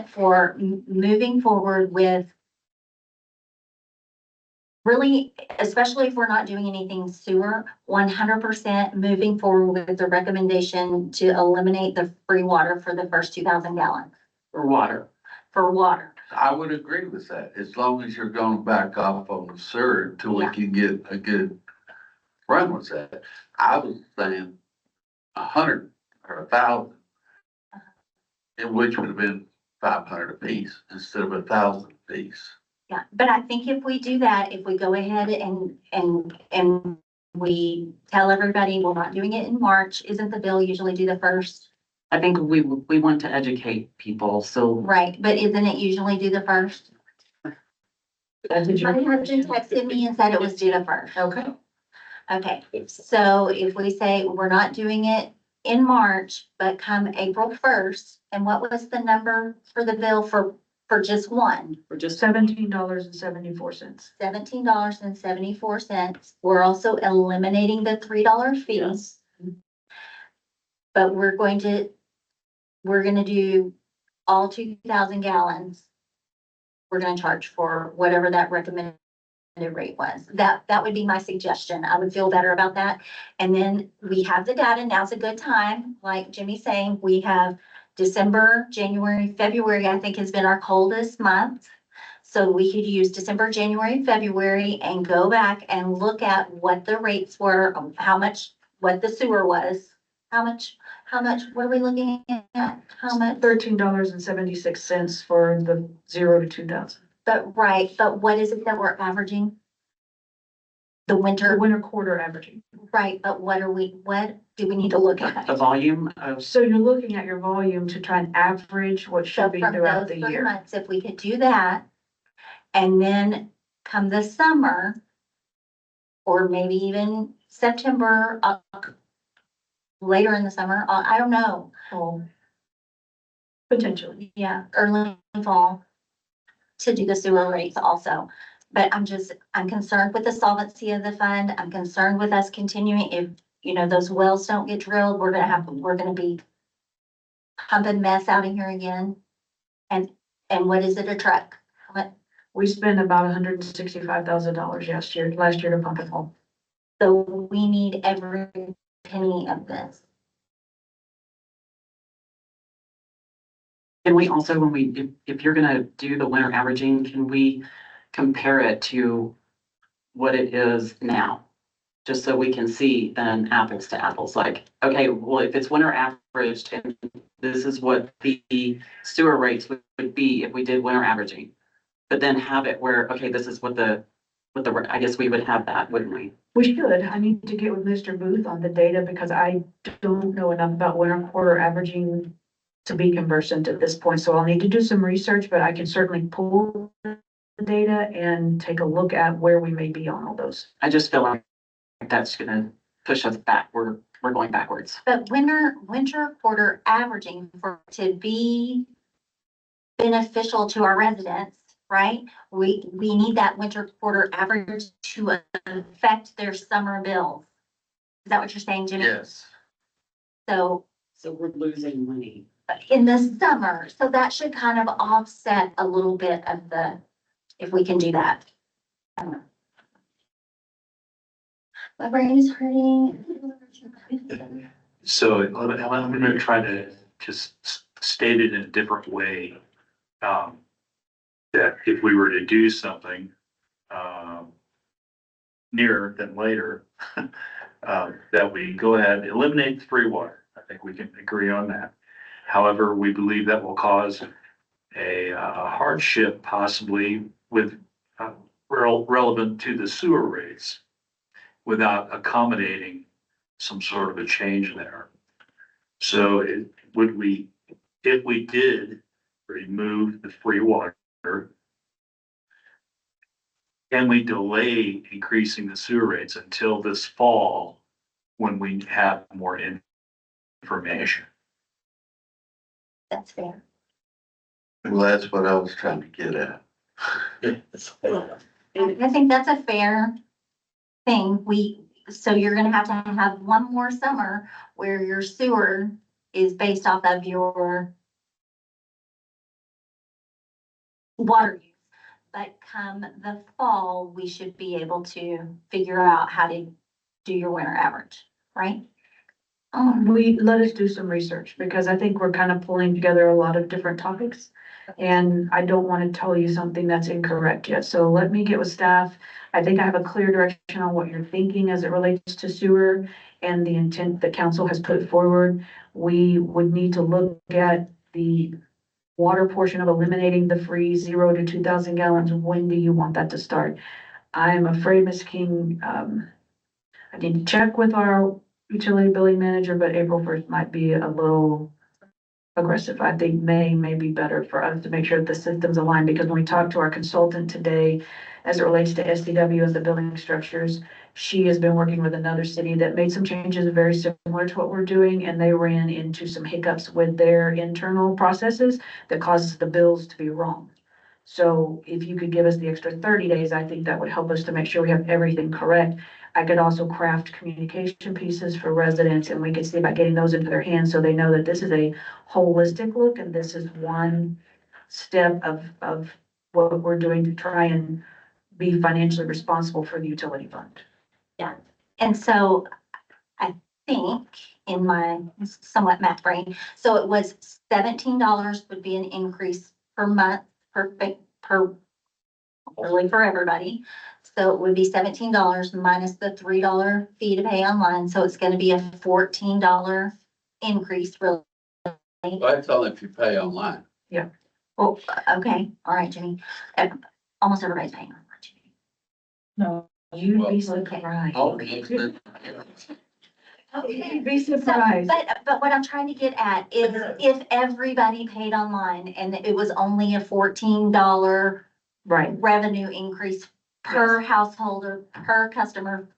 for moving forward with really, especially if we're not doing anything sewer, 100% moving forward with the recommendation to eliminate the free water for the first 2,000 gallons For water. for water. I would agree with that, as long as you're gonna back off on the sewer until we Yeah. can get a good run with that. I was saying 100 or 1,000. And which would have been 500 apiece instead of 1,000 apiece. Yeah, but I think if we do that, if we go ahead and we tell everybody we're not doing it in March, isn't the bill usually due the first? I think we want to educate people, so Right, but isn't it usually due the first? My husband texted me and said it was due the first. Okay. Okay, so if we say we're not doing it in March, but come April 1st, and what was the number for the bill for just one? we're just $17.74. $17.74. We're also eliminating the $3 fees. But we're gonna do all 2,000 gallons. We're gonna charge for whatever that recommended rate was. That would be my suggestion. I would feel better about that. And then we have the data. Now's a good time. Like Jimmy's saying, we have December, January, February, I think has been our coldest month. So we could use December, January, February and go back and look at what the rates were, what the sewer was. How much, what are we looking at? How much? $13.76 for the 0 to 2,000. But what is it that we're averaging? The The winter, winter quarter averaging. right, but what do we need to look the at? volume of, So you're looking at your volume to try and average what So should be from throughout those the 3 year. months, if we could do that, and then come the summer, or maybe even September, later in the summer, I don't know. Oh, potentially. Yeah, early fall to do the sewer rates also. But I'm concerned with the solvency of the fund. I'm concerned with us continuing. If, those wells don't get drilled, we're gonna be pumping mess out of here again. And what is it, a truck? We spent about $165,000 last year to pump it home. So we need every penny of this. can we also, if you're gonna do the winter averaging, can we compare it to what it is now? Just so we can see then apples to apples, like, okay, well, if it's winter averaged and this is what the sewer rates would be if we did winter averaging. But then have it where, okay, this is what the, I guess we would have that, wouldn't we? We should. I need to get with Mr. Booth on the data because I don't know enough about winter quarter averaging to be conversant at this point. So I'll need to do some research, but I can certainly pull the data and take a look at where we may be on all those. I just feel like that's gonna push us back. We're going backwards. But winter quarter averaging to be beneficial to our residents, right? We need that winter quarter average to affect their summer bills. Is that what you're saying, Jimmy? Yes. So We're losing money. in the summer, so that should kind of offset a little bit of if we can do that. I don't know. My brain is hurting. So I'm gonna try to just state it in a different way. That if we were to do something, nearer than later, that we go ahead and eliminate the free water. I think we can agree on that. However, we believe that will cause a hardship possibly with, relevant to the sewer rates without accommodating some sort of a change there. So if we did remove the free water, can we delay increasing the sewer rates until this fall when we have more information? That's fair. Well, that's what I was trying to get at. I think that's a fair thing. So you're gonna have to have one more summer where your sewer is based off of your water use. But come the fall, we should be able to figure out how to do your winter average, right? Let us do some research, because I think we're kind of pulling together a lot of different topics. And I don't want to tell you something that's incorrect yet. So let me get with staff. I think I have a clear direction on what you're thinking as it relates to sewer and the intent that council has put forward. We would need to look at the water portion of eliminating the free 0 to 2,000 gallons. When do you want that to start? I'm afraid, Ms. King, I need to check with our utility billing manager, but April 1st might be a little aggressive. I think May may be better for us to make sure that the system's aligned, because when we talked to our consultant today, as it relates to SDW and the billing structures, she has been working with another city that made some changes very similar to what we're doing, and they ran into some hiccups with their internal processes that causes the bills to be wrong. So if you could give us the extra 30 days, I think that would help us to make sure we have everything correct. I could also craft communication pieces for residents, and we could see about getting those into their hands so they know that this is a holistic look and this is one step of what we're doing to try and be financially responsible for the utility fund. And so I think in my somewhat math brain, so it was $17 would be an increase per month, really for everybody. So it would be $17 minus the $3 fee to pay online. So it's gonna be a $14 increase really. That's all if you pay online. Well, okay, all right, Jenny. Almost everybody's paying online, Jenny. No, you'd Well, be surprised. Almost. You'd be So, surprised. but what I'm trying to get at is if everybody paid online and it was only a $14 Right. revenue increase per household or per customer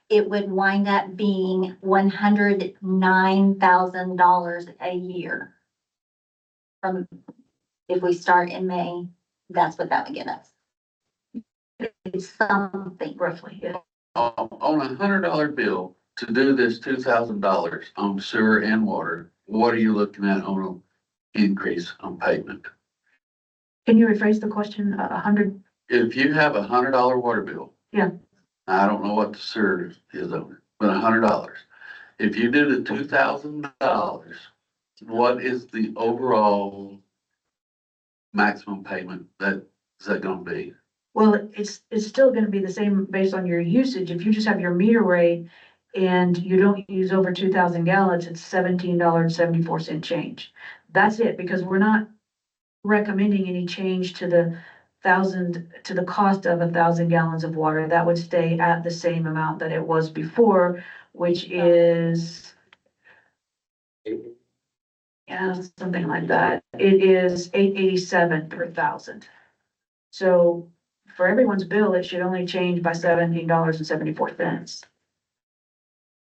it would wind up being $109,000 a year. From, if we start in May, that's what that would get us. It's something. Roughly, yeah. On $100 bill to do this $2,000 on sewer and water, what are you looking at on an increase on payment? Can you rephrase the question? 100? If you have $100 water bill. Yeah. I don't know what the sewer is on it, but $100. If you do the $2,000, what is the overall maximum payment that is that gonna be? Well, it's still gonna be the same based on your usage. If you just have your meter rate and you don't use over 2,000 gallons, it's $17.74 change. That's it, because we're not recommending any change to the cost of 1,000 gallons of water. That would stay at the same amount that it was before, which is, yeah, something like that. It is $8.87 per thousand. So for everyone's bill, it should only change by $17.74.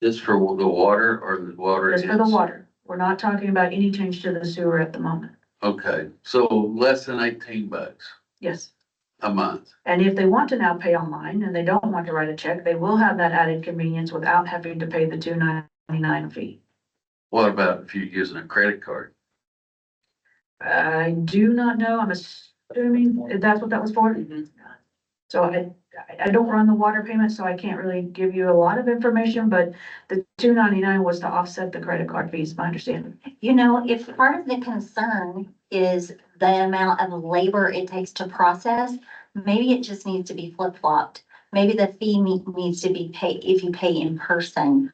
Just for the water or the water? Just for the is- water. We're not talking about any change to the sewer at the moment. Okay, so less than $18 Yes. a month. And if they want to now pay online and they don't want to write a check, they will have that added convenience without having to pay the $2.99 fee. What about if you're using a credit card? I do not know. I'm assuming that's what that was for. So I don't run the water payment, so I can't really give you a lot of information, but the $2.99 was to offset the credit card fees, my understanding. You know, if part of the concern is the amount of labor it takes to process, maybe it just needs to be flip-flopped. Maybe the fee needs to be paid if you pay in person.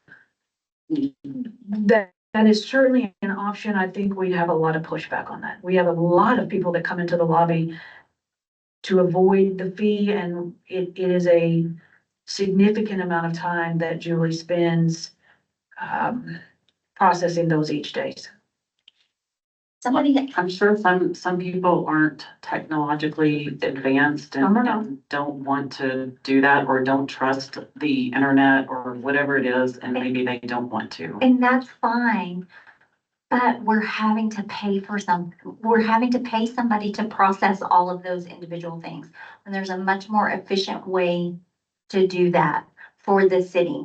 That is certainly an option. I think we'd have a lot of pushback on that. We have a lot of people that come into the lobby to avoid the fee, and it is a significant amount of time that Julie spends processing those each day. Somebody, I'm sure some people aren't technologically advanced Some are not. and don't want to do that or don't trust the internet or whatever it is, and maybe they don't want to. and that's fine. But we're having to pay somebody to process all of those individual things. And there's a much more efficient way to do that for the city.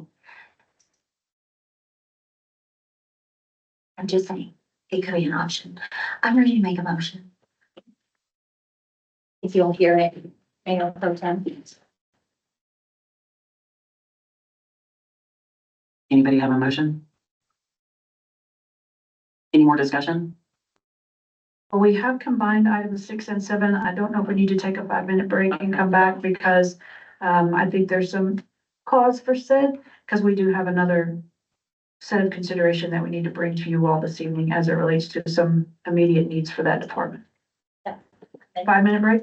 I'm just saying, it could be an option. I'm ready to make a motion. If you'll hear it, Mayor Pro Tem. Anybody have a motion? Any more discussion? Well, we have combined items 6 and 7. I don't know if we need to take a 5-minute break and come back because I think there's some cause for said, because we do have another set of consideration that we need to bring to you all this evening as it relates to some immediate needs for that department. 5-minute break?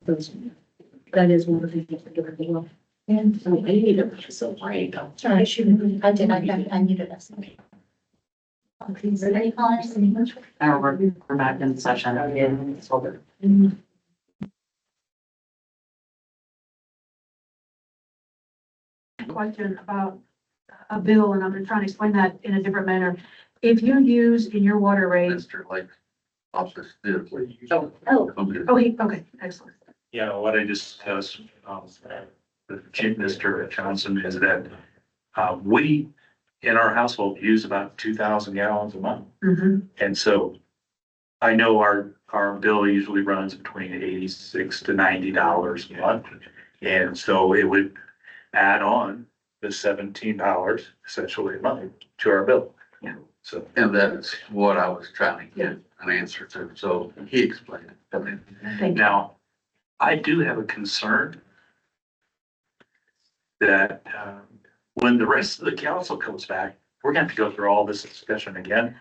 That is one of the things we're doing well. And So I need to, so I don't. sorry, I did, I muted us. Any comments? Now we're back in session. Question about a bill, and I'm gonna try and explain that in a different manner. If you use in your water rate, Mr. Lake office did. oh, okay, excellent. Yeah, what I discussed, with Mr. Johnson is that, we, in our household, use about 2,000 gallons a month. Mm-hmm. And so I know our bill usually runs between $86 to $90 a month. And so it would add on the $17 essentially a month to our bill. Yeah. So, And that's what I was trying to get an answer to. So he explained it. Okay. Thank you. now, I do have a concern that, when the rest of the council comes back, we're gonna have to go through all this discussion again.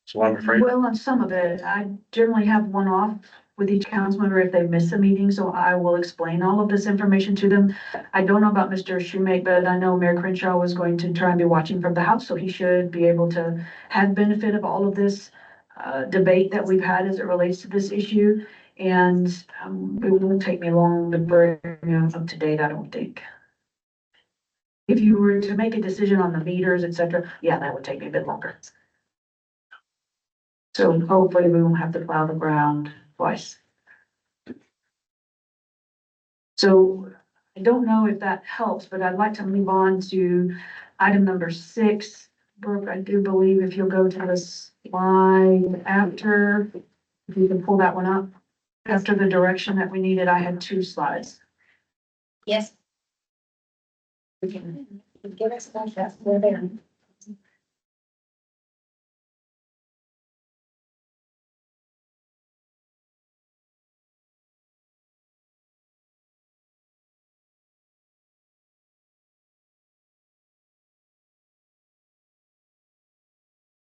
So I'm afraid. Well, on some of it, I generally have one off with each council member if they miss a meeting, so I will explain all of this information to them. I don't know about Mr. Shoemake, but I know Mayor Crenshaw was going to try and be watching from the house, so he should be able to have benefit of all of this debate that we've had as it relates to this issue. And it won't take me long to bring him up to date, I don't think. If you were to make a decision on the meters, et cetera, yeah, that would take me a bit longer. So hopefully we won't have to plow the ground twice. So I don't know if that helps, but I'd like to move on to item number 6. Brooke, I do believe if you'll go to the slide after, if you can pull that one up. After the direction that we needed, I had 2 slides. Yes. Give us that, that's where they are.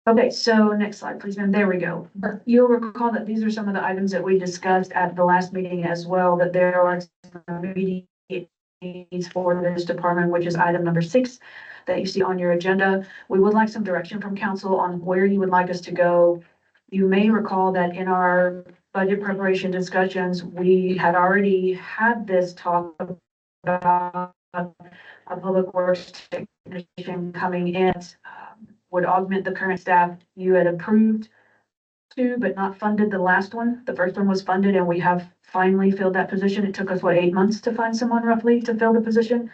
Okay, so next slide, please, ma'am. There we go. You'll recall that these are some of the items that we discussed at the last meeting as well, that there are some immediate needs for this department, which is item number 6 that you see on your agenda. We would like some direction from council on where you would like us to go. You may recall that in our budget preparation discussions, we had already had this talk about a public works technician coming in, would augment the current staff. You had approved 2, but not funded the last one. The first one was funded and we have finally filled that position. It took us, 8 months to find someone roughly to fill the position.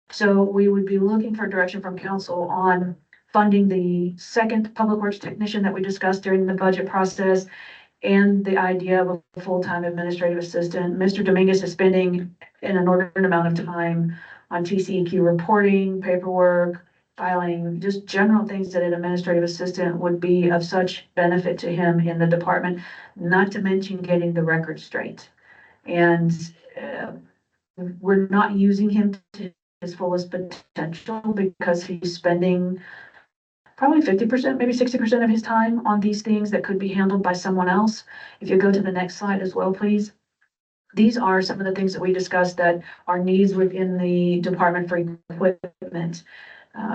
So we would be looking for direction from council on funding the second public works technician that we discussed during the budget process, and the idea of a full-time administrative assistant. Mr. Dominguez is spending an inordinate amount of time on TCEQ reporting, paperwork, filing, just general things that an administrative assistant would be of such benefit to him in the department, not to mention getting the record straight. And we're not using him to his fullest potential because he's spending probably 50%, maybe 60% of his time on these things that could be handled by someone else. If you go to the next slide as well, please. These are some of the things that we discussed that are needs within the department for equipment.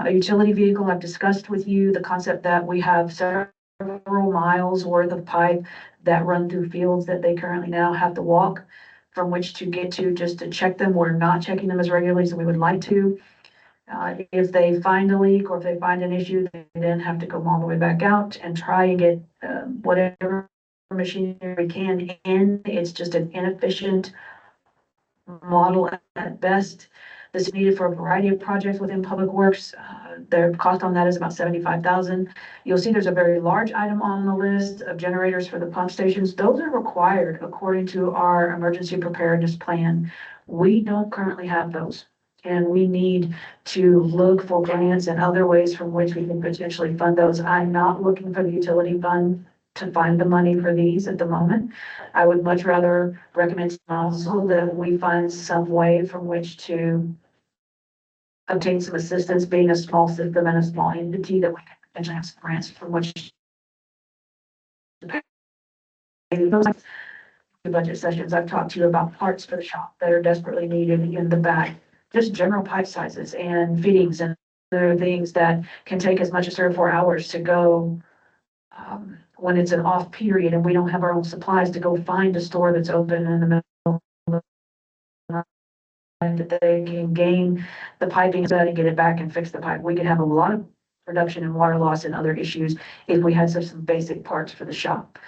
A utility vehicle, I've discussed with you the concept that we have several miles worth of pipe that run through fields that they currently now have to walk from which to get to just to check them. We're not checking them as regularly as we would like to. If they find a leak or if they find an issue, they then have to come all the way back out and try and get whatever machinery we can in. It's just an inefficient model at best. This is needed for a variety of projects within Public Works. Their cost on that is about $75,000. You'll see there's a very large item on the list of generators for the pump stations. Those are required according to our emergency preparedness plan. We don't currently have those. And we need to look for grants and other ways from which we can potentially fund those. I'm not looking for the utility fund to find the money for these at the moment. I would much rather recommend also that we find some way from which to obtain some assistance, being a small system and a small entity, that we can potentially have some grants from which to pay those. budget sessions, I've talked to you about parts for the shop that are desperately needed in the back. Just general pipe sizes and fittings and other things that can take as much as 3 or 4 hours to go. When it's an off period and we don't have our own supplies to go find a store that's open in the middle of the night, that they can gain the piping and get it back and fix the pipe. We could have a lot of production and water loss and other issues if we had some basic parts for the shop.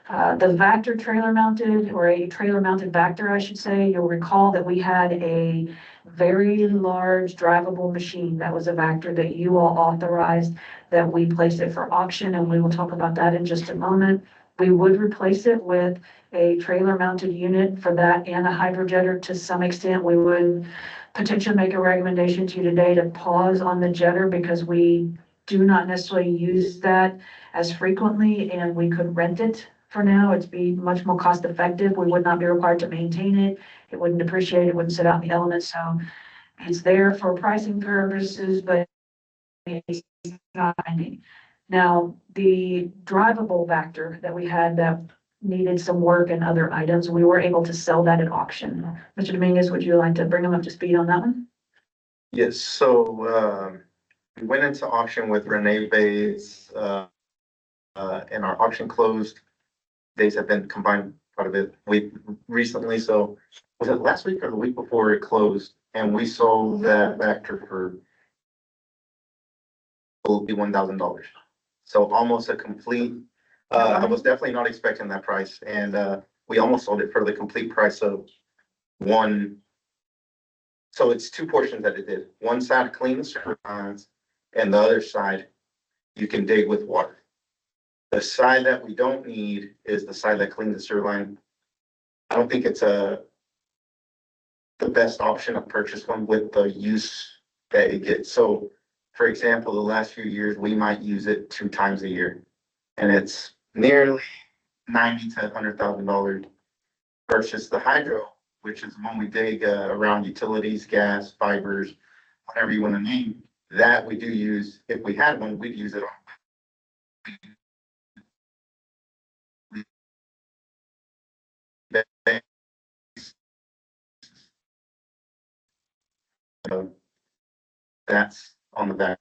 The Vector trailer mounted, or a trailer mounted Vector, I should say, you'll recall that we had a very large drivable machine that was a Vector that you all authorized, that we placed it for auction, and we will talk about that in just a moment. We would replace it with a trailer mounted unit for that and a hydrojetter to some extent. We would potentially make a recommendation to you today to pause on the jetter because we do not necessarily use that as frequently, and we could rent it for now. It'd be much more cost effective. We would not be required to maintain it. It wouldn't depreciate. It wouldn't sit out in the elements. So it's there for pricing purposes, but it's not binding. Now, the drivable Vector that we had that needed some work and other items, we were able to sell that at auction. Mr. Dominguez, would you like to bring them up to speed on that one? Yes, so, we went into auction with Renee Bays, and our auction closed. Days have been combined quite a bit. We recently, so was it last week or the week before it closed? And we sold that Vector for will be $1,000. So almost a complete, I was definitely not expecting that price. And, we almost sold it for the complete price of one. So it's two portions that it did. One side clean the sewer lines and the other side you can dig with water. The side that we don't need is the side that cleans the sewer line. I don't think it's the best option to purchase one with the use that it gets. So, for example, the last few years, we might use it 2 times a year. And it's nearly $90,000 to $100,000 versus the hydro, which is when we dig around utilities, gas, fibers, whatever you want to name. That we do use, if we had one, we'd use it on. That's on the back.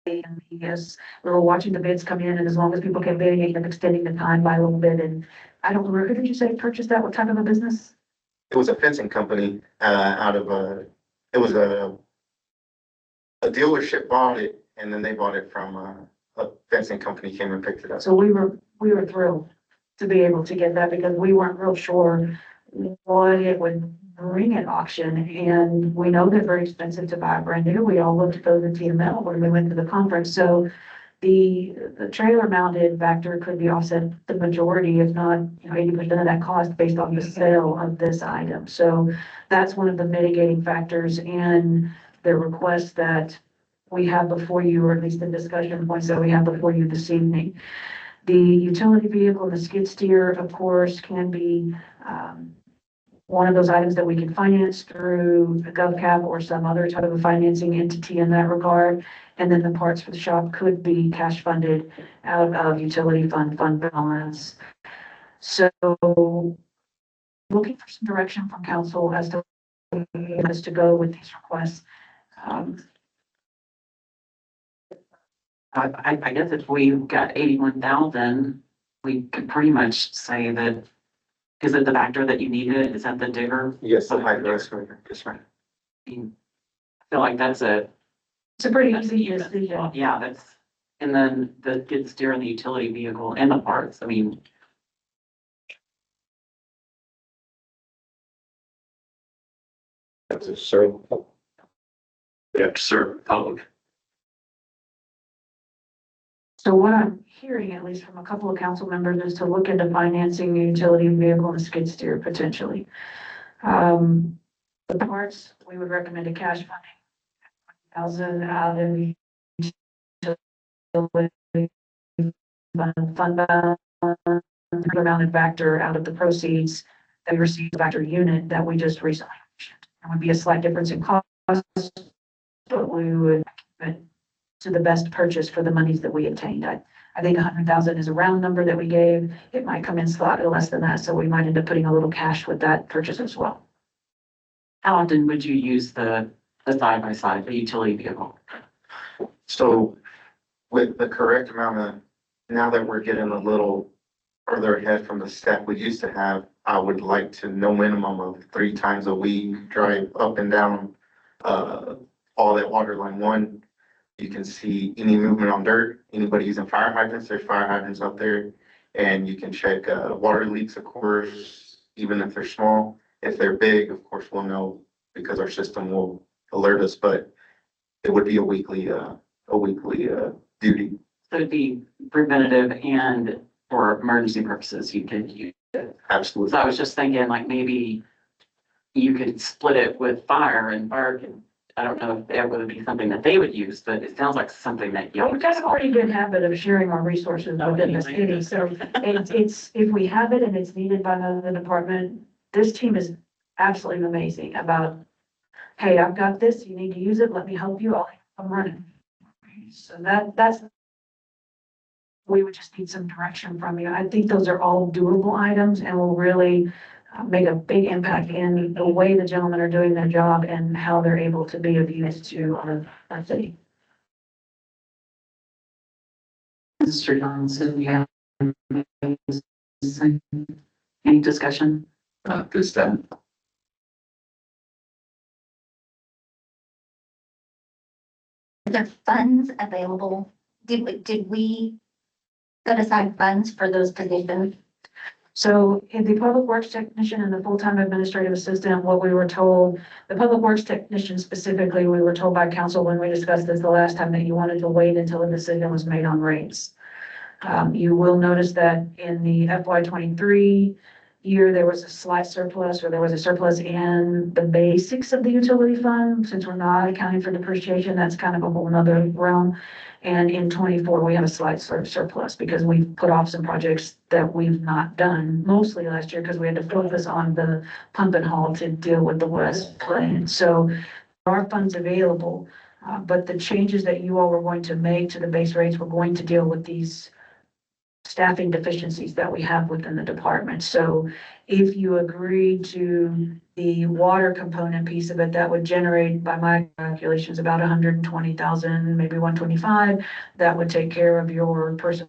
And yes, we were watching the bids come in, and as long as people kept bidding, it kept extending the time by a little bit. And I don't remember, who did you say purchased that? What type of a business? It was a fencing company, it was a dealership bought it, and then they bought it from a fencing company came and picked it up. So we were thrilled to be able to get that because we weren't real sure what it would bring at auction. And we know they're very expensive to buy brand new. We all looked at those at TML when we went to the conference. So the trailer mounted Vector could be offset the majority, if not 80% of that cost based on the sale of this item. So that's one of the mitigating factors in the request that we have before you, or at least the discussion points that we have before you this evening. The utility vehicle, the skid steer, of course, can be one of those items that we can finance through a GovCap or some other type of a financing entity in that regard. And then the parts for the shop could be cash funded out of utility fund balance. So looking for some direction from council as to go with these requests. I guess if we've got 81,000, we could pretty much say that, is it the Vector that you needed? Is that the digger? Yes, the hydro excavator. That's right. I feel like that's a. It's a pretty easy decision. Yeah, that's, and then the skid steer and the utility vehicle and the parts, I mean. That's a serve. Yeah, sir, public. So what I'm hearing, at least from a couple of council members, is to look into financing the utility vehicle and skid steer potentially. The parts, we would recommend a cash funding, 1,000 out of the utility fund balance, mounted Vector out of the proceeds that we received the Vector unit that we just recently mentioned. It would be a slight difference in cost, but we would keep it to the best purchase for the monies that we obtained. I think 100,000 is a round number that we gave. It might come in slightly less than that, so we might end up putting a little cash with that purchase as well. How often would you use the side by side, the utility vehicle? So with the correct amount of, now that we're getting a little further ahead from the step we used to have, I would like to no minimum of 3 times a week, drive up and down, all that water line. One, you can see any movement on dirt, anybody using fire hydrants, there's fire hydrants out there. And you can check, water leaks, of course, even if they're small. If they're big, of course, we'll know because our system will alert us, but it would be a weekly duty. So it'd be preventative and for emergency purposes, you could use it. Absolutely. So I was just thinking like maybe you could split it with fire and fire can, I don't know if that would be something that they would use, but it sounds like something that you. We've got a pretty good habit of sharing our resources within the city, so it's, if we have it and it's needed by another department, this team is absolutely amazing about, hey, I've got this, you need to use it, let me help you, I'm running. So that's, we would just need some direction from you. I think those are all doable items and will really make a big impact in the way the gentlemen are doing their job and how they're able to be of use to our city. Mr. Johnson, you have any discussion? This time. Are there funds available? Did we set aside funds for those positions? So in the public works technician and the full-time administrative assistant, what we were told, the public works technician specifically, we were told by council when we discussed this the last time that you wanted to wait until a decision was made on rates. You will notice that in the FY 23 year, there was a slight surplus, or there was a surplus in the basics of the utility fund. Since we're not accounting for depreciation, that's kind of a whole nother realm. And in 24, we have a slight surplus because we've put off some projects that we've not done mostly last year because we had to focus on the pump and haul to deal with the West Plain. So there are funds available, but the changes that you all were going to make to the base rates were going to deal with these staffing deficiencies that we have within the department. So if you agree to the water component piece of it, that would generate, by my calculations, about 120,000, maybe 125. That would take care of your person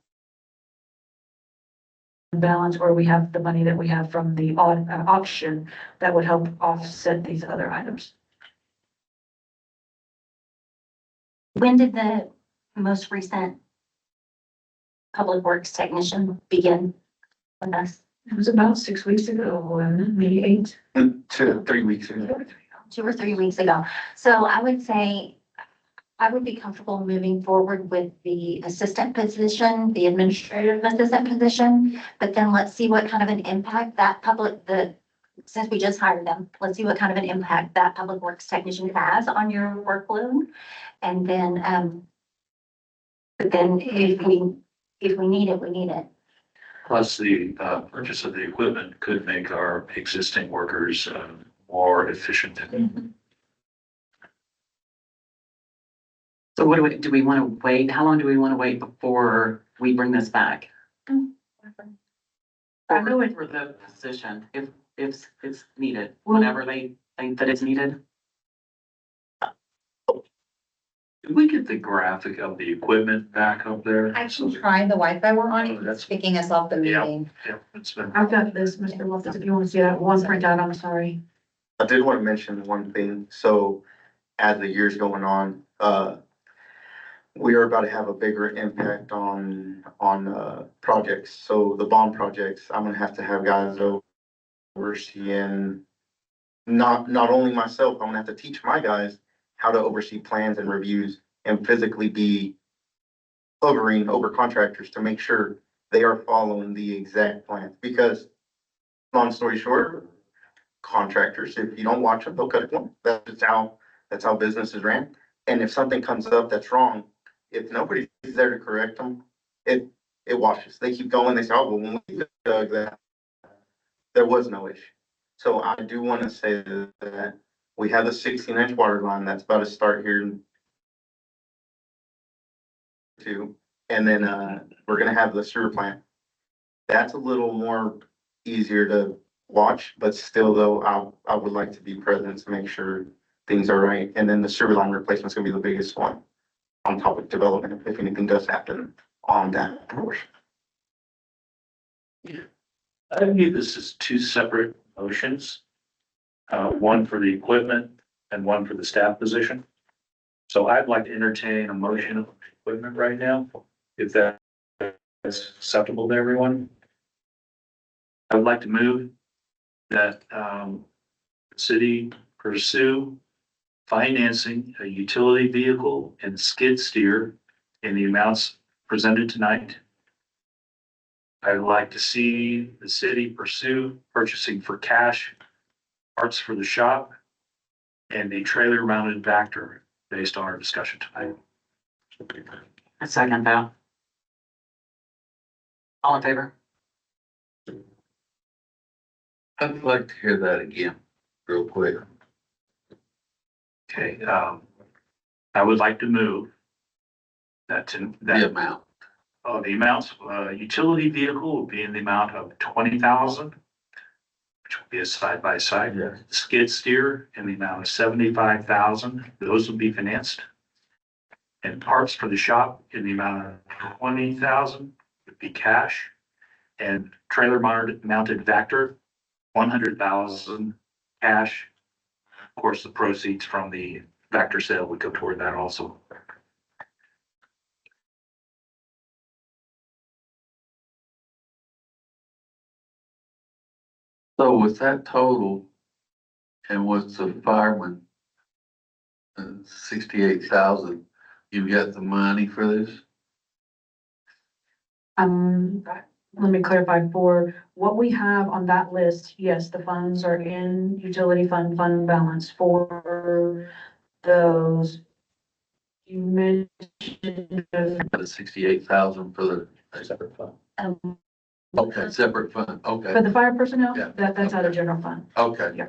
balance, or we have the money that we have from the auction that would help offset these other items. When did the most recent public works technician begin with us? It was about 6 weeks ago, maybe 8. 2 to 3 weeks ago. 2 or 3 weeks ago. So I would say I would be comfortable moving forward with the assistant position, the administrative assistant position, but then let's see what kind of an impact that since we just hired them, let's see what kind of an impact that public works technician has on your workload. And then, but then if we need it, we need it. Plus the purchase of the equipment could make our existing workers more efficient. So what do we want to wait? How long do we want to wait before we bring this back? I know it, For the position, if it's needed, whenever they think that it's needed. Did we get the graphic of the equipment back up there? I can try the Wi-Fi we're on, Oh, that's- it's kicking us off the Yeah. meeting. Yeah, it's been. I've got this, Mr. Loftus, if you want to see that one printout, I'm sorry. I did want to mention one thing. So as the year's going on, we are about to have a bigger impact on projects. So the bond projects, I'm gonna have to have guys overseeing, not only myself, I'm gonna have to teach my guys how to oversee plans and reviews and physically be hovering over contractors to make sure they are following the exact plan. Because long story short, contractors, if you don't watch them, they'll cut a corner. That's how business is ran. And if something comes up that's wrong, if nobody's there to correct them, it washes. They keep going. They say, oh, well, when we dug that, there was no issue. So I do want to say that we have a 16-inch water line that's about to start here too. And then, we're gonna have the sewer plant. That's a little more easier to watch, but still though, I would like to be present to make sure things are right. And then the sewer line replacement's gonna be the biggest one on top of development, if anything does happen on that portion. I view this as two separate motions. One for the equipment and one for the staff position. So I'd like to entertain a motion of equipment right now, if that's acceptable to everyone. I would like to move that, the city pursue financing a utility vehicle and skid steer in the amounts presented tonight. I'd like to see the city pursue purchasing for cash parts for the shop and a trailer mounted Vector based on our discussion tonight. I second that. All in favor? I'd like to hear that again, real quick. Okay, I would like to move The that, amount. the amounts, utility vehicle will be in the amount of 20,000, which will be a side by side. Yes. Skid steer in the amount of 75,000, those will be financed. And parts for the shop in the amount of 20,000 would be cash. And trailer mounted Vector, 100,000 cash. Of course, the proceeds from the Vector sale would go toward that also. So with that total and with the fireman, 68,000, you got the money for this? Let me clarify, for what we have on that list, yes, the funds are in utility fund balance for those. You mentioned, The 68,000 for the Separate fund. okay, separate fund, okay, for the fire personnel, Yeah. that's out of general fund. okay. Yeah.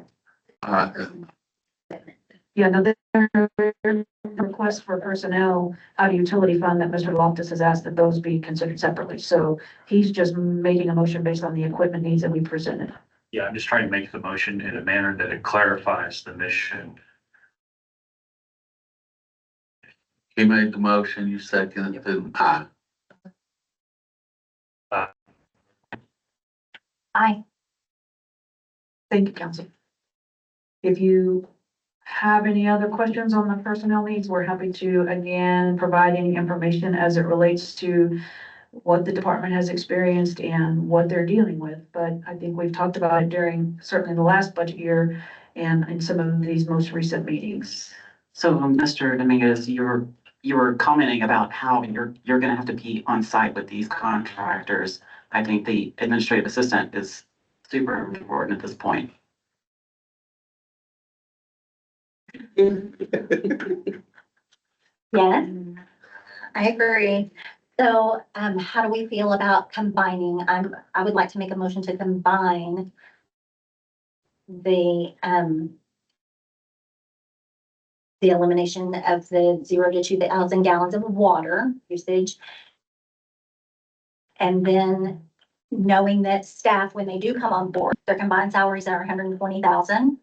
Uh, Yeah, no, the request for personnel out of utility fund that Mr. Loftus has asked that those be considered separately. So he's just making a motion based on the equipment needs that we presented. Yeah, I'm just trying to make the motion in a manner that it clarifies the mission. he made the motion, you seconded it, then aye. Aye. Thank you, council. If you have any other questions on the personnel needs, we're happy to, again, provide any information as it relates to what the department has experienced and what they're dealing with. But I think we've talked about it during certainly the last budget year and in some of these most recent meetings. So, Mr. Dominguez, you were commenting about how you're gonna have to be on site with these contractors. I think the administrative assistant is super important at this point. Yes, I agree. So, how do we feel about combining? I would like to make a motion to combine the elimination of the 0 to 2,000 gallons of water usage. And then knowing that staff, when they do come on board, their combined salaries are 120,000.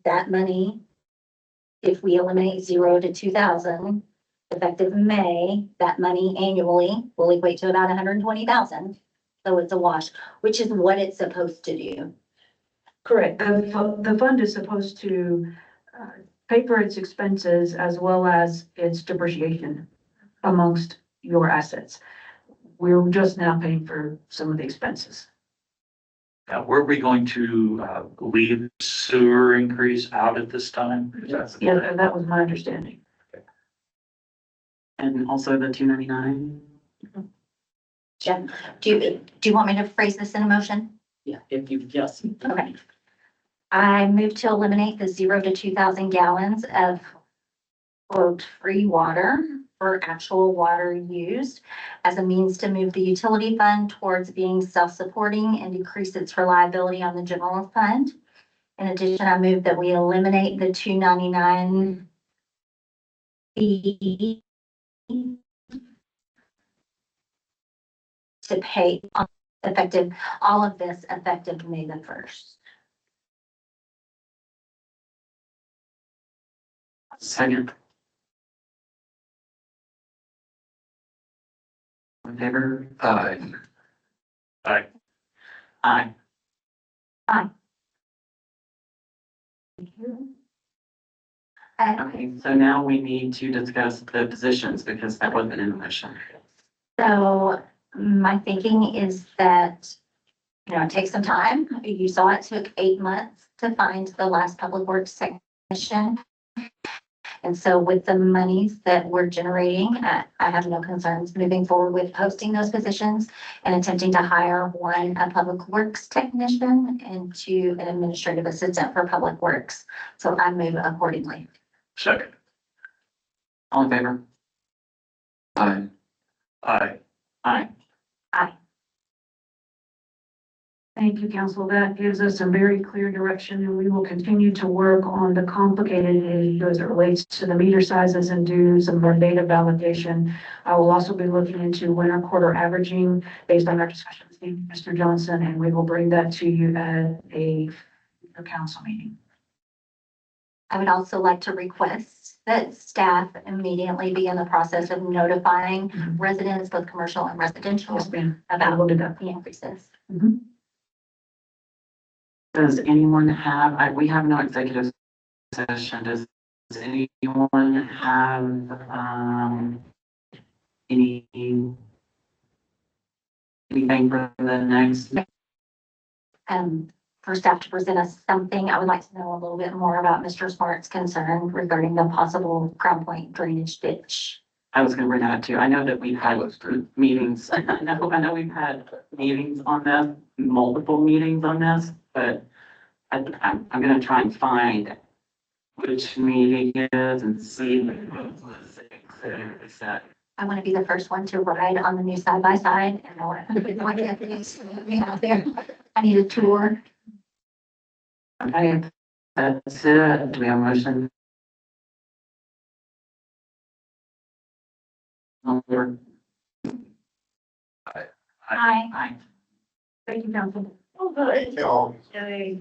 That money, if we eliminate 0 to 2,000, effective May, that money annually will equate to about 120,000. So it's a wash, which is what it's supposed to do. Correct. The fund is supposed to pay for its expenses as well as its depreciation amongst your assets. We're just now paying for some of the expenses. Now, were we going to, leave sewer increase out at this time? Yeah, that was my understanding. And also the 299. Jen, do you want me to phrase this in a motion? Yeah, if you, yes. Okay. I move to eliminate the 0 to 2,000 gallons of quote, free water for actual water used as a means to move the utility fund towards being self-supporting and decrease its reliability on the general fund. In addition, I move that we eliminate the 299 fee to pay effective, all of this effective May the 1st. Second. In favor? Aye. Aye. Aye. Okay, so now we need to discuss the positions because that wasn't in the motion. So my thinking is that, it takes some time. You saw it took 8 months to find the last public works technician. And so with the monies that we're generating, I have no concerns moving forward with posting those positions and attempting to hire a public works technician and an administrative assistant for public works. So I move accordingly. Second. All in favor? Aye. Aye. Aye. Thank you, council. That gives us a very clear direction, and we will continue to work on the complicated issue as it relates to the meter sizes and do some more data validation. I will also be looking into winter quarter averaging based on our discussions with Mr. Johnson, and we will bring that to you at a council meeting. I would also like to request that staff immediately be in the process of notifying residents, both commercial and residential, Yes, ma'am. I about will do that. the increases. Does anyone have, we have no executive session. Does anyone have, anything for the next? For staff to present us something, I would like to know a little bit more about Mr. Smart's concern regarding the possible Crown Point drainage ditch. I was gonna bring that up too. I know that we've had meetings. I know we've had meetings on this, multiple meetings on this, but I'm gonna try and find which meeting it is and see. Is that, I want to be the first one to ride on the new side by side and I want to get these out there. I need a tour. okay, that's it. Do we have a motion? Number. Hi. Aye. Thank you, council. Thank y'all. Yay.